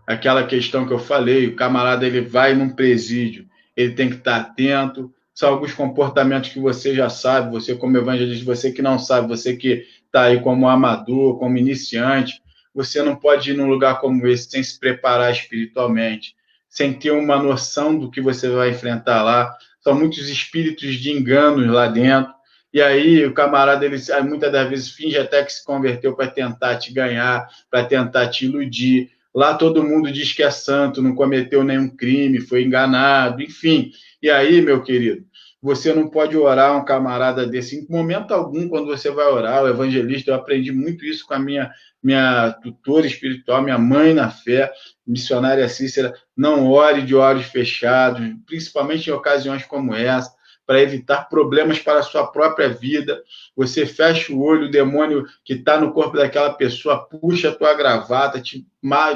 Aquela questão que eu falei, o camarada ele vai num presídio, ele tem que estar atento, são alguns comportamentos que você já sabe, você como evangelista, você que não sabe, você que está aí como amador, como iniciante, você não pode ir num lugar como esse sem se preparar espiritualmente, sem ter uma noção do que você vai enfrentar lá. São muitos espíritos de enganos lá dentro. E aí o camarada, ele muitas das vezes finge até que se converteu para tentar te ganhar, para tentar te iludir. Lá todo mundo diz que é santo, não cometeu nenhum crime, foi enganado, enfim. E aí, meu querido, você não pode orar um camarada desse em momento algum. Quando você vai orar, o evangelista, eu aprendi muito isso com a minha tutora espiritual, minha mãe na fé, missionária Cícera. Não ore de olhos fechados, principalmente em ocasiões como essa, para evitar problemas para a sua própria vida. Você fecha o olho, o demônio que está no corpo daquela pessoa puxa a tua gravata,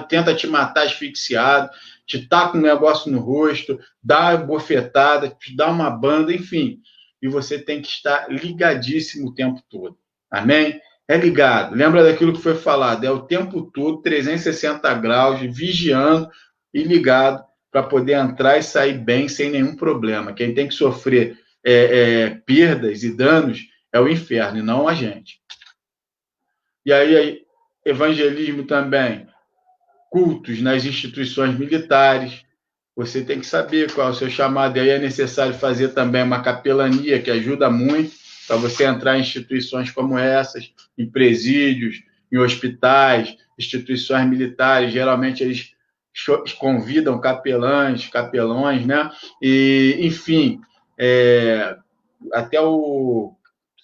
tenta te matar asfixiado, te taca um negócio no rosto, dá uma bofetada, te dá uma banda, enfim. E você tem que estar ligadíssimo o tempo todo. Amém? É ligado. Lembra daquilo que foi falado. É o tempo todo, 360 graus, vigiando e ligado para poder entrar e sair bem sem nenhum problema. Quem tem que sofrer perdas e danos é o inferno, e não a gente. E aí, evangelismo também, cultos nas instituições militares. Você tem que saber qual é o seu chamado. E aí é necessário fazer também uma capelania, que ajuda muito para você entrar em instituições como essas, em presídios, em hospitais, instituições militares. Geralmente eles convidam capelões, né? E, enfim, até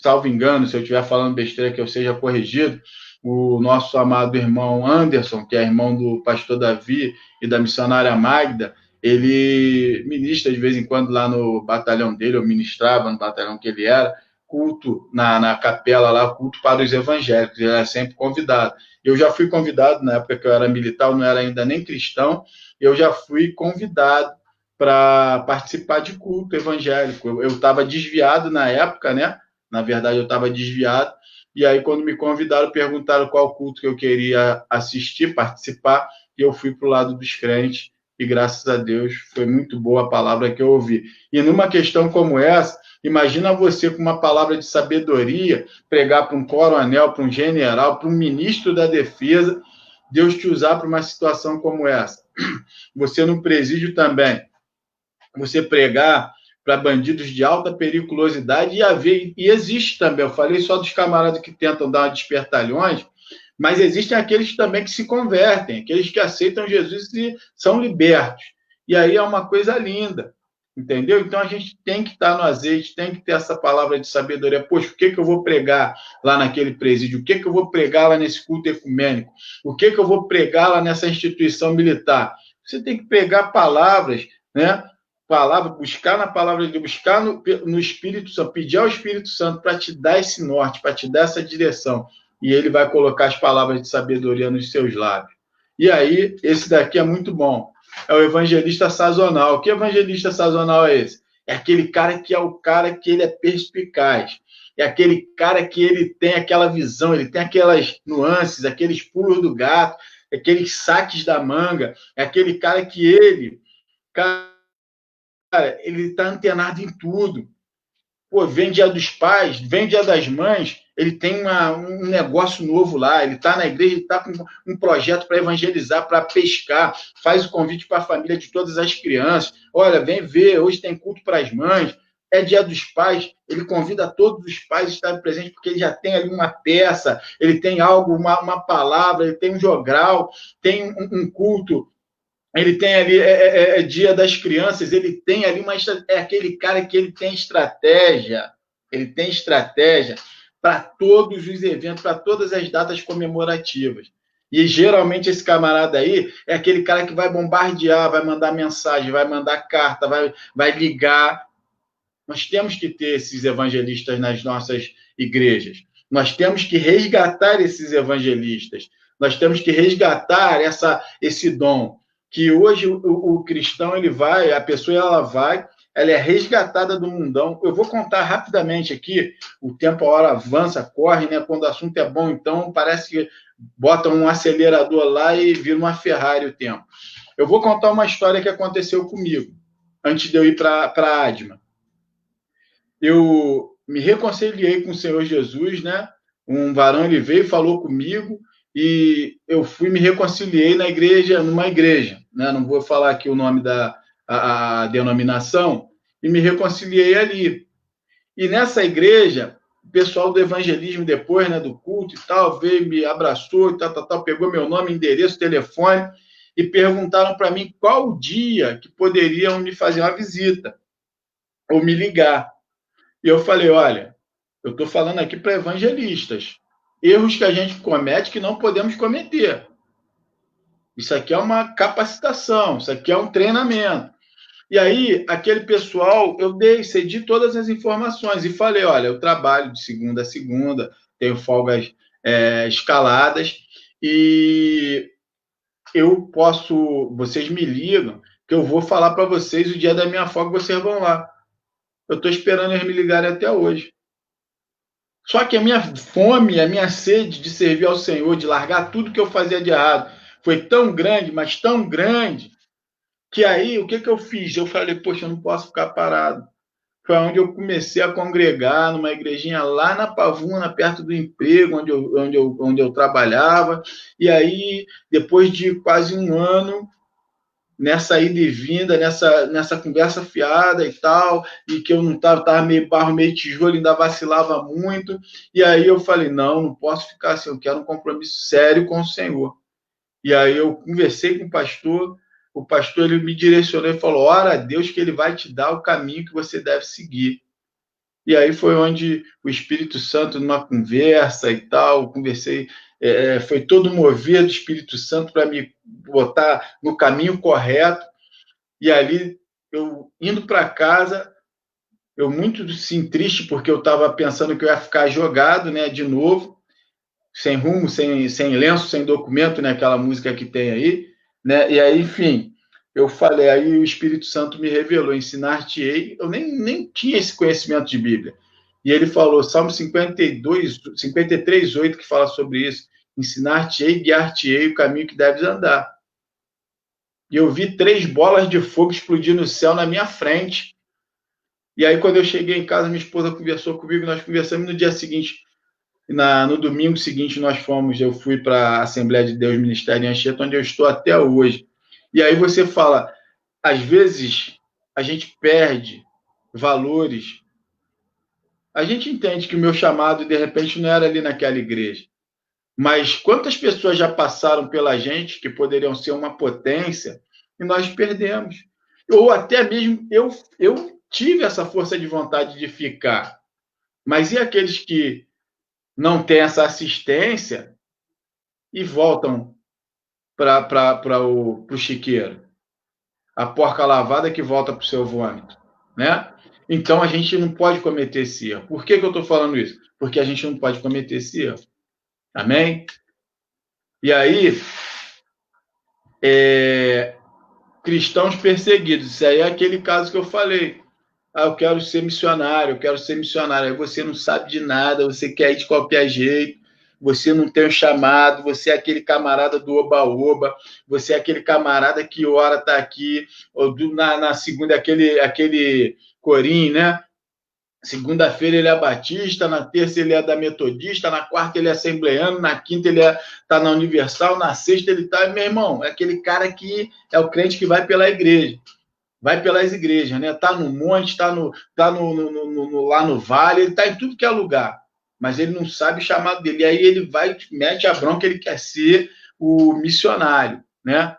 salvo engano, se eu estiver falando besteira, que eu seja corrigido, o nosso amado irmão Anderson, que é irmão do pastor Davi e da missionária Magda, ele ministra de vez em quando lá no batalhão dele, eu ministrava no batalhão que ele era, culto na capela lá, culto para os evangélicos, ele era sempre convidado. Eu já fui convidado, na época que eu era militar, eu não era ainda nem cristão, eu já fui convidado para participar de culto evangélico. Eu estava desviado na época, né? Na verdade, eu estava desviado. E aí, quando me convidaram, perguntaram qual culto que eu queria assistir, participar, e eu fui para o lado dos crentes. E graças a Deus foi muito boa a palavra que eu ouvi. E numa questão como essa, imagina você com uma palavra de sabedoria pregar para um coronel, para um general, para um ministro da defesa, Deus te usar para uma situação como essa. Você no presídio também, você pregar para bandidos de alta periculosidade e existe também, eu falei só dos camaradas que tentam dar despertalhões, mas existem aqueles também que se convertem, aqueles que aceitam Jesus e são libertos. E aí é uma coisa linda, entendeu? Então a gente tem que estar no azeite, tem que ter essa palavra de sabedoria. Poxa, o que eu vou pregar lá naquele presídio? O que eu vou pregar lá nesse culto ecumênico? O que eu vou pregar lá nessa instituição militar? Você tem que pregar palavras, né? Buscar na palavra de Deus, buscar no Espírito Santo, pedir ao Espírito Santo para te dar esse norte, para te dar essa direção. E ele vai colocar as palavras de sabedoria nos seus lábios. E aí, esse daqui é muito bom. É o evangelista sazonal. Que evangelista sazonal é esse? É aquele cara que ele é perspicaz. É aquele cara que ele tem aquela visão, ele tem aquelas nuances, aqueles pulos do gato, aqueles saques da manga. É aquele cara que ele está antenado em tudo. Pô, vem dia dos pais, vem dia das mães, ele tem um negócio novo lá, ele está na igreja, ele está com um projeto para evangelizar, para pescar, faz o convite para a família de todas as crianças. Olha, vem ver, hoje tem culto para as mães, é dia dos pais, ele convida todos os pais a estarem presentes, porque ele já tem ali uma peça, ele tem algo, uma palavra, ele tem um jogral, tem um culto. Ele tem ali Dia das Crianças, ele tem ali é aquele cara que ele tem estratégia para todos os eventos, para todas as datas comemorativas. E geralmente esse camarada aí é aquele cara que vai bombardear, vai mandar mensagem, vai mandar carta, vai ligar. Nós temos que ter esses evangelistas nas nossas igrejas. Nós temos que resgatar esses evangelistas. Nós temos que resgatar esse dom. Que hoje o cristão, a pessoa ela é resgatada do mundão. Eu vou contar rapidamente aqui, o tempo, a hora avança, corre, né? Quando o assunto é bom, então parece que bota um acelerador lá e vira uma Ferrari o tempo. Eu vou contar uma história que aconteceu comigo, antes de eu ir para a Adma. Eu me reconciliei com o Senhor Jesus, né? Um varão, ele veio e falou comigo, e eu me reconciliei numa igreja. né? Não vou falar aqui o nome a denominação, e me reconciliei ali. E nessa igreja, o pessoal do evangelismo depois, né, do culto e tal, veio, me abraçou, e tal, pegou meu nome, endereço, telefone, e perguntaram para mim qual o dia que poderiam me fazer uma visita, ou me ligar. E eu falei, olha, eu estou falando aqui para evangelistas. Erros que a gente comete que não podemos cometer. Isso aqui é uma capacitação, isso aqui é um treinamento. E aí, aquele pessoal, eu cedi todas as informações e falei, olha, eu trabalho de segunda a segunda, tenho folgas escaladas e vocês me ligam, que eu vou falar para vocês o dia da minha folga, vocês vão lá. Eu estou esperando eles me ligarem até hoje. Só que a minha fome, a minha sede de servir ao Senhor, de largar tudo que eu fazia de errado, foi tão grande, mas tão grande, que aí, o que eu fiz? Eu falei, poxa, eu não posso ficar parado. Foi onde eu comecei a congregar, numa igrejinha lá na Pavuna, perto do emprego, onde eu trabalhava. E aí, depois de quase um ano, nessa ida e vinda, nessa conversa fiada e tal, e que eu não estava meio barro, meio tijolo, ainda vacilava muito. E aí eu falei, não posso ficar assim, eu quero um compromisso sério com o Senhor. E aí eu conversei com o pastor ele me direcionou e falou, ora a Deus que ele vai te dar o caminho que você deve seguir. E aí foi onde o Espírito Santo, numa conversa e tal, conversei, foi todo movido do Espírito Santo para me botar no caminho correto. E ali, eu indo para casa, eu muito sim, triste, porque eu estava pensando que eu ia ficar jogado, né, de novo, sem rumo, sem lenço, sem documento, né, aquela música que tem aí, né? E aí, enfim, eu falei, aí o Espírito Santo me revelou, ensinar-te-ei, eu nem tinha esse conhecimento de Bíblia. E ele falou, Salmo 53:8, que fala sobre isso, ensinar-te-ei, guiar-te-ei o caminho que deves andar. E eu vi 3 bolas de fogo explodir no céu na minha frente. E aí, quando eu cheguei em casa, minha esposa conversou comigo, nós conversamos no dia seguinte, no domingo seguinte, eu fui para a Assembleia de Deus Ministério em Anchieta, onde eu estou até hoje. E aí você fala, às vezes a gente perde valores. A gente entende que o meu chamado, de repente, não era ali naquela igreja. Mas quantas pessoas já passaram pela gente que poderiam ser uma potência e nós perdemos? Ou até mesmo eu tive essa força de vontade de ficar. Mas e aqueles que não têm essa assistência e voltam para o chiqueiro? A porca lavada que volta para o seu vômito, né? Então a gente não pode cometer esse erro. Por que eu estou falando isso? Porque a gente não pode cometer esse erro. Amém? E aí, cristãos perseguidos. Isso aí é aquele caso que eu falei. Eu quero ser missionário, eu quero ser missionário. Aí você não sabe de nada, você quer ir de qualquer jeito, você não tem o chamado, você é aquele camarada do oba-oba, você é aquele camarada que ora está aqui, ou na segunda, aquele corinho, né? Segunda-feira ele é batista, na terça ele é da metodista, na quarta ele é assembleano, na quinta ele está na universal, na sexta ele está... Meu irmão, é aquele cara que é o crente que vai pela igreja, vai pelas igrejas, né? Está no monte, está lá no vale, ele está em tudo que é lugar, mas ele não sabe o chamado dele. E aí ele vai, mete a bronca, ele quer ser o missionário, né?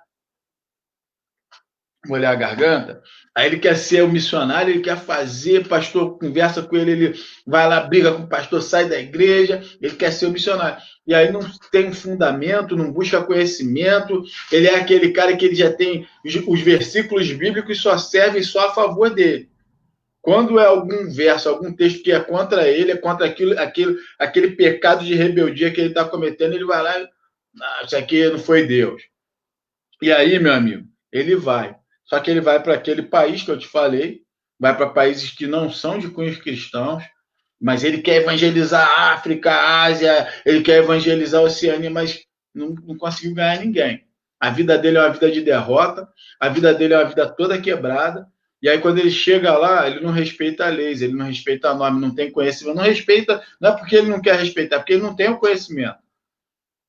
Molhar a garganta. Aí ele quer ser o missionário, ele quer fazer, pastor conversa com ele, ele vai lá, briga com o pastor, sai da igreja, ele quer ser o missionário. E aí não tem fundamento, não busca conhecimento, ele é aquele cara que ele já tem os versículos bíblicos só servem só a favor dele. Quando é algum verso, algum texto que é contra ele, é contra aquele pecado de rebeldia que ele está cometendo, ele vai lá e, isso aqui não foi Deus. E aí, meu amigo, ele vai. Só que ele vai para aquele país que eu te falei, vai para países que não são de cunhos cristãos, mas ele quer evangelizar a África, a Ásia, ele quer evangelizar a Oceania, mas não conseguiu ganhar ninguém. A vida dele é uma vida de derrota, a vida dele é uma vida toda quebrada, e aí quando ele chega lá, ele não respeita a leis, ele não respeita a norma, não tem conhecimento, não respeita, não é porque ele não quer respeitar, é porque ele não tem o conhecimento.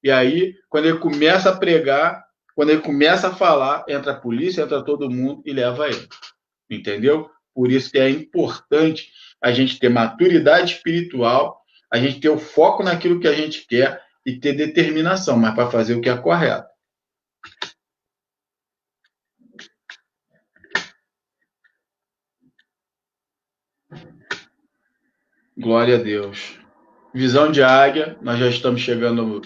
E aí, quando ele começa a pregar, Quando ele começa a falar, entra a polícia, entra todo mundo e leva ele. Entendeu? Por isso que é importante a gente ter maturidade espiritual, a gente ter o foco naquilo que a gente quer e ter determinação, mas para fazer o que é correto. Glória a Deus. Visão de águia, nós já estamos chegando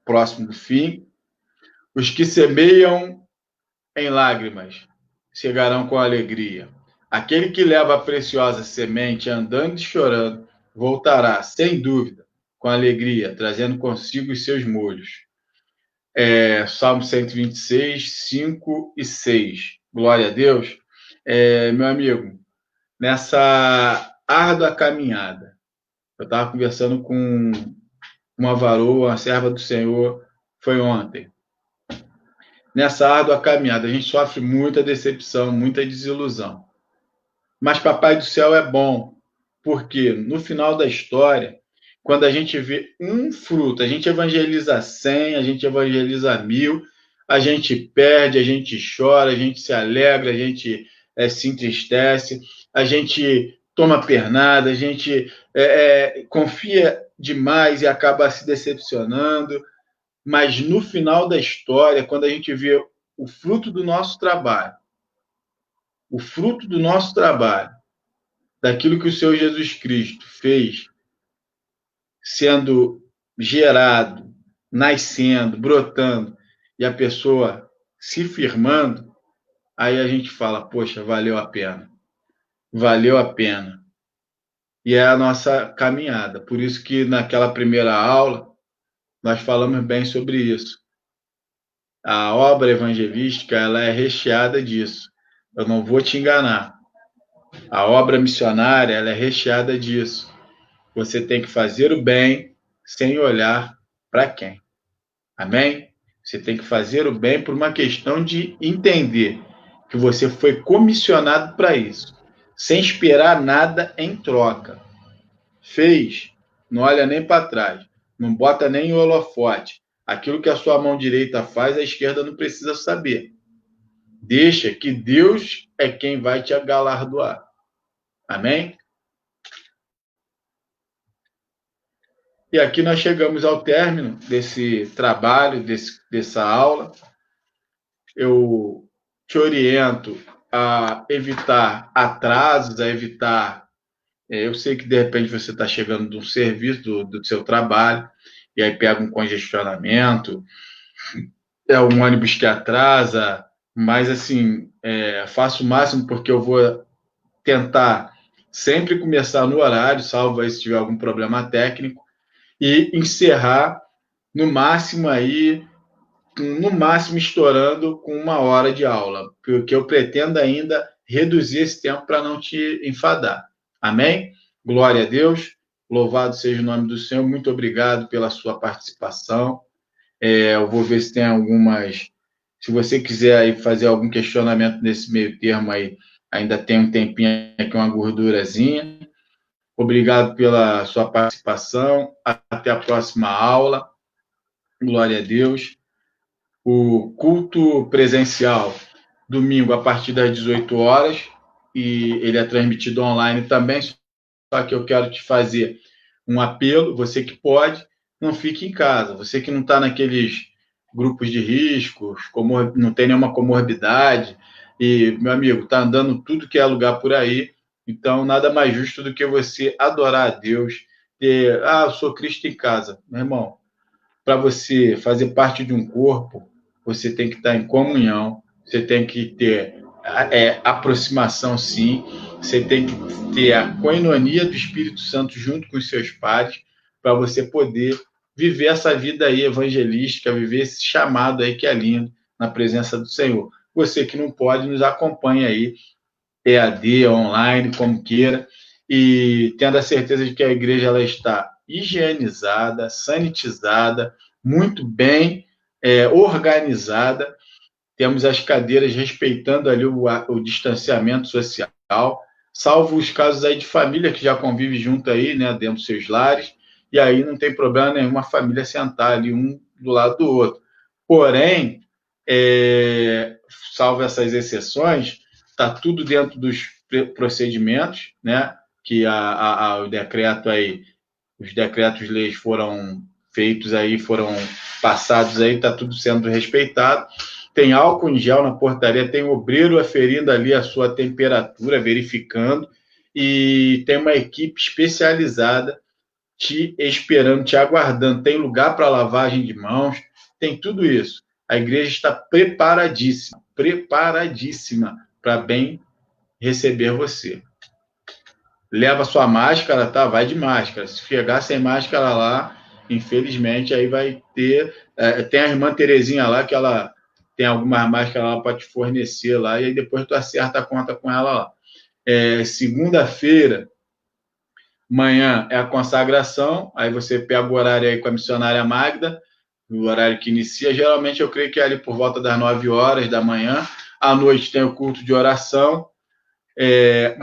próximo do fim. Os que semeiam em lágrimas chegarão com alegria. Aquele que leva a preciosa semente andando e chorando, voltará, sem dúvida, com alegria, trazendo consigo os seus molhos. Salmo 126, 5 e 6. Glória a Deus. Meu amigo, nessa árdua caminhada, eu estava conversando com uma varoa, uma serva do Senhor, foi ontem. Nessa árdua caminhada, a gente sofre muita decepção, muita desilusão. Mas Papai do Céu é bom, porque no final da história, quando a gente vê um fruto, a gente evangeliza 100, a gente evangeliza 1000, a gente perde, a gente chora, a gente se alegra, a gente se entristece, a gente toma pernada, a gente confia demais e acaba se decepcionando. Mas no final da história, quando a gente vê o fruto do nosso trabalho, daquilo que o Senhor Jesus Cristo fez, sendo gerado, nascendo, brotando, e a pessoa se firmando, aí a gente fala, poxa, valeu a pena. Valeu a pena. E é a nossa caminhada. Por isso que naquela primeira aula, nós falamos bem sobre isso. A obra evangelística, ela é recheada disso. Eu não vou te enganar. A obra missionária, ela é recheada disso. Você tem que fazer o bem sem olhar para quem. Amém? Você tem que fazer o bem por uma questão de entender que você foi comissionado para isso, sem esperar nada em troca. Fez, não olha nem para trás, não bota nem o holofote. Aquilo que a sua mão direita faz, a esquerda não precisa saber. Deixa que Deus é quem vai te galardoar. Amém? E aqui nós chegamos ao término desse trabalho, dessa aula. Eu te oriento a evitar atrasos, a evitar... Eu sei que, de repente, você está chegando de um serviço, do seu trabalho, e aí pega um congestionamento, é um ônibus que atrasa, mas, assim, faço o máximo porque eu vou tentar sempre começar no horário, salvo aí se tiver algum problema técnico, e encerrar no máximo estourando com 1 hora de aula, porque eu pretendo ainda reduzir esse tempo para não te enfadar. Amém? Glória a Deus, louvado seja o nome do Senhor, muito obrigado pela sua participação. Eu vou ver se tem algumas... Se você quiser aí fazer algum questionamento nesse meio termo aí, ainda tem um tempinho aqui, uma gordurazinha. Obrigado pela sua participação. Até a próxima aula. Glória a Deus. O culto presencial, domingo, a partir das 18 horas, e ele é transmitido online também, só que eu quero te fazer um apelo, você que pode, não fique em casa. Você que não está naqueles grupos de riscos, não tem nenhuma comorbidade, e, meu amigo, está andando tudo que é lugar por aí, então nada mais justo do que você adorar a Deus, eu sou Cristo em casa. Meu irmão, para você fazer parte de um corpo, você tem que estar em comunhão, você tem que ter aproximação, sim, você tem que ter a coinonia do Espírito Santo junto com os seus pares, para você poder viver essa vida aí evangelística, viver esse chamado aí que é lindo na presença do Senhor. Você que não pode, nos acompanha aí, EAD, online, como queira, e tendo a certeza de que a igreja ela está higienizada, sanitizada, muito bem organizada. Temos as cadeiras respeitando ali o distanciamento social, salvo os casos aí de família que já convive junto aí, né, dentro dos seus lares, e aí não tem problema nenhum a família sentar ali um do lado do outro. Porém, salvo essas exceções, está tudo dentro dos procedimentos, né? Que o decreto aí, os decretos-leis foram feitos aí, foram passados aí, está tudo sendo respeitado. Tem álcool em gel na portaria, tem obreiro aferindo ali a sua temperatura, verificando, e tem uma equipe especializada te esperando, te aguardando. Tem lugar para lavagem de mãos, tem tudo isso. A igreja está preparadíssima para bem receber você. Leva sua máscara, tá? Vai de máscara. Se chegar sem máscara lá, infelizmente, aí vai ter... tem a irmã Terezinha lá, que ela tem algumas máscaras lá para te fornecer lá, e aí depois tu acerta a conta com ela lá. Segunda-feira, manhã é a consagração, aí você pega o horário aí com a missionária Magda, o horário que inicia, geralmente eu creio que é ali por volta das 9 horas da manhã. À noite tem o culto de oração.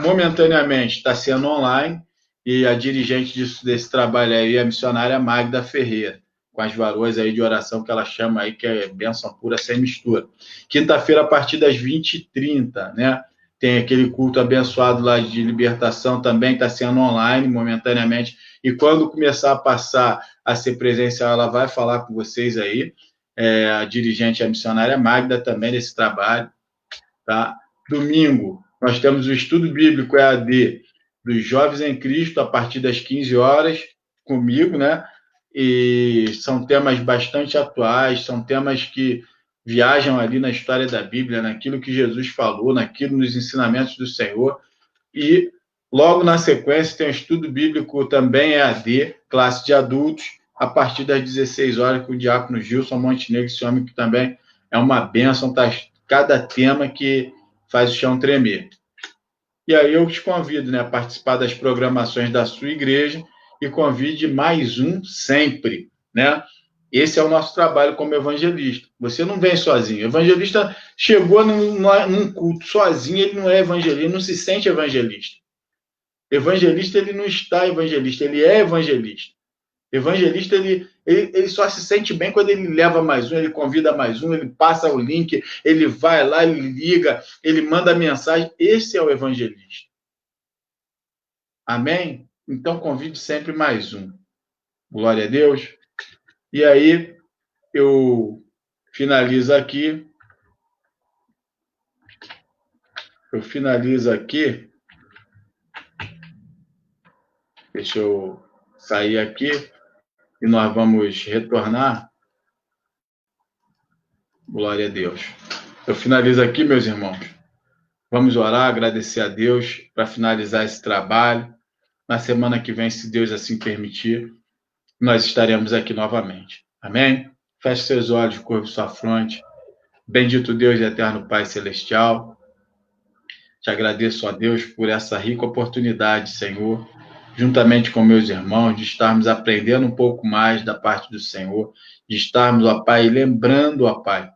Momentaneamente está sendo online, e a dirigente desse trabalho aí é a missionária Magda Ferreira, com as varoas aí de oração que ela chama aí, que é bênção pura sem mistura. Quinta-feira, a partir das 20h30, né? Tem aquele culto abençoado lá de libertação, também está sendo online momentaneamente, e quando começar a passar a ser presencial, ela vai falar com vocês aí. A dirigente é a missionária Magda também desse trabalho, tá? Domingo, nós temos o estudo bíblico EAD dos Jovens em Cristo, a partir das 15 horas, comigo, né? E são temas bastante atuais, são temas que viajam ali na história da Bíblia, naquilo que Jesus falou, naquilo nos ensinamentos do Senhor. E logo na sequência tem o estudo bíblico também EAD, classe de adultos, a partir das 16 horas, com o diácono Gilson Montenegro, esse homem que também é uma bênção, tá? Cada tema que faz o chão tremer. E aí eu te convido, né, a participar das programações da sua igreja, e convide mais um sempre, né? Esse é o nosso trabalho como evangelista. Você não vem sozinho. O evangelista chegou num culto sozinho, ele não é evangelista, ele não se sente evangelista. Evangelista, ele não está evangelista, ele é evangelista. Evangelista, ele só se sente bem quando ele leva mais um, ele convida mais um, ele passa o link, ele vai lá, ele liga, ele manda mensagem. Esse é o evangelista. Amém? Então, convide sempre mais um. Glória a Deus. E aí, eu finalizo aqui. Deixa eu sair aqui e nós vamos retornar. Glória a Deus. Eu finalizo aqui, meus irmãos. Vamos orar, agradecer a Deus para finalizar esse trabalho. Na semana que vem, se Deus assim permitir, nós estaremos aqui novamente. Amém? Feche seus olhos, curva sua fronte. Bendito Deus e eterno Pai Celestial. Te agradeço, ó Deus, por essa rica oportunidade, Senhor, juntamente com meus irmãos, de estarmos aprendendo um pouco mais da parte do Senhor, de estarmos, ó Pai, lembrando, ó Pai,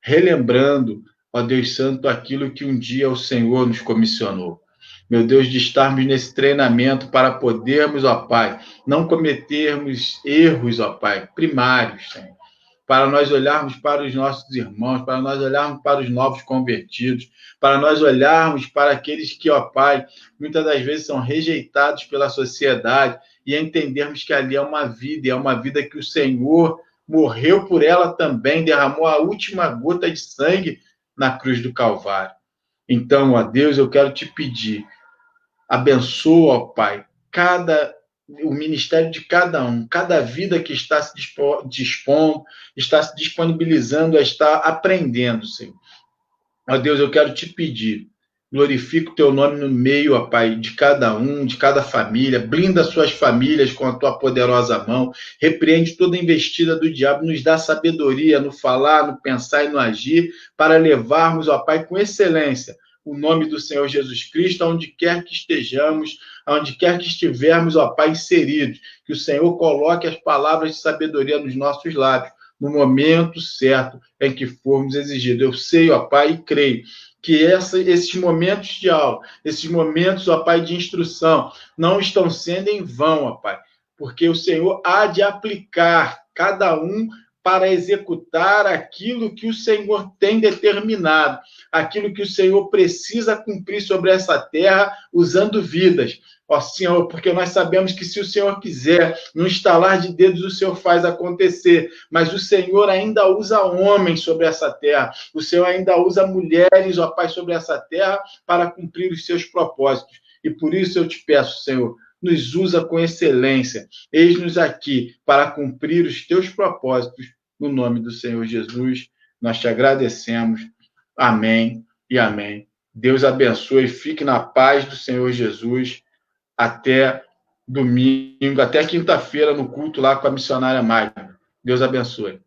relembrando, ó Deus Santo, aquilo que um dia o Senhor nos comissionou. Meu Deus, de estarmos nesse treinamento para podermos, ó Pai, não cometermos erros, ó Pai, primários, Senhor. Para nós olharmos para os nossos irmãos, para nós olharmos para os novos convertidos, para nós olharmos para aqueles que, ó Pai, muitas das vezes são rejeitados pela sociedade, e entendermos que ali é uma vida, e é uma vida que o Senhor morreu por ela também, derramou a última gota de sangue na cruz do Calvário. Então, ó Deus, eu quero te pedir, abençoa, ó Pai, o ministério de cada um, cada vida que está se dispondo, está se disponibilizando a estar aprendendo, Senhor. Ó Deus, eu quero te pedir, glorifica o teu nome no meio, ó Pai, de cada um, de cada família, blinda suas famílias com a tua poderosa mão, repreende toda investida do diabo, nos dá sabedoria no falar, no pensar e no agir, para levarmos, ó Pai, com excelência, o nome do Senhor Jesus Cristo, aonde quer que estejamos, aonde quer que estivermos, ó Pai, inseridos, que o Senhor coloque as palavras de sabedoria nos nossos lábios, no momento certo em que formos exigidos. Eu sei, ó Pai, e creio que esses momentos de aula, esses momentos, ó Pai, de instrução, não estão sendo em vão, ó Pai, porque o Senhor há de aplicar cada um para executar aquilo que o Senhor tem determinado, aquilo que o Senhor precisa cumprir sobre essa terra, usando vidas. Ó Senhor, porque nós sabemos que se o Senhor quiser, no estalar de dedos o Senhor faz acontecer, mas o Senhor ainda usa homens sobre essa terra, o Senhor ainda usa mulheres, ó Pai, sobre essa terra para cumprir os seus propósitos. E por isso eu te peço, Senhor, nos usa com excelência. Eis-nos aqui para cumprir os teus propósitos, no nome do Senhor Jesus. Nós te agradecemos. Amém e amém. Deus abençoe. Fique na paz do Senhor Jesus. Até domingo, até quinta-feira no culto lá com a missionária Maia. Deus abençoe.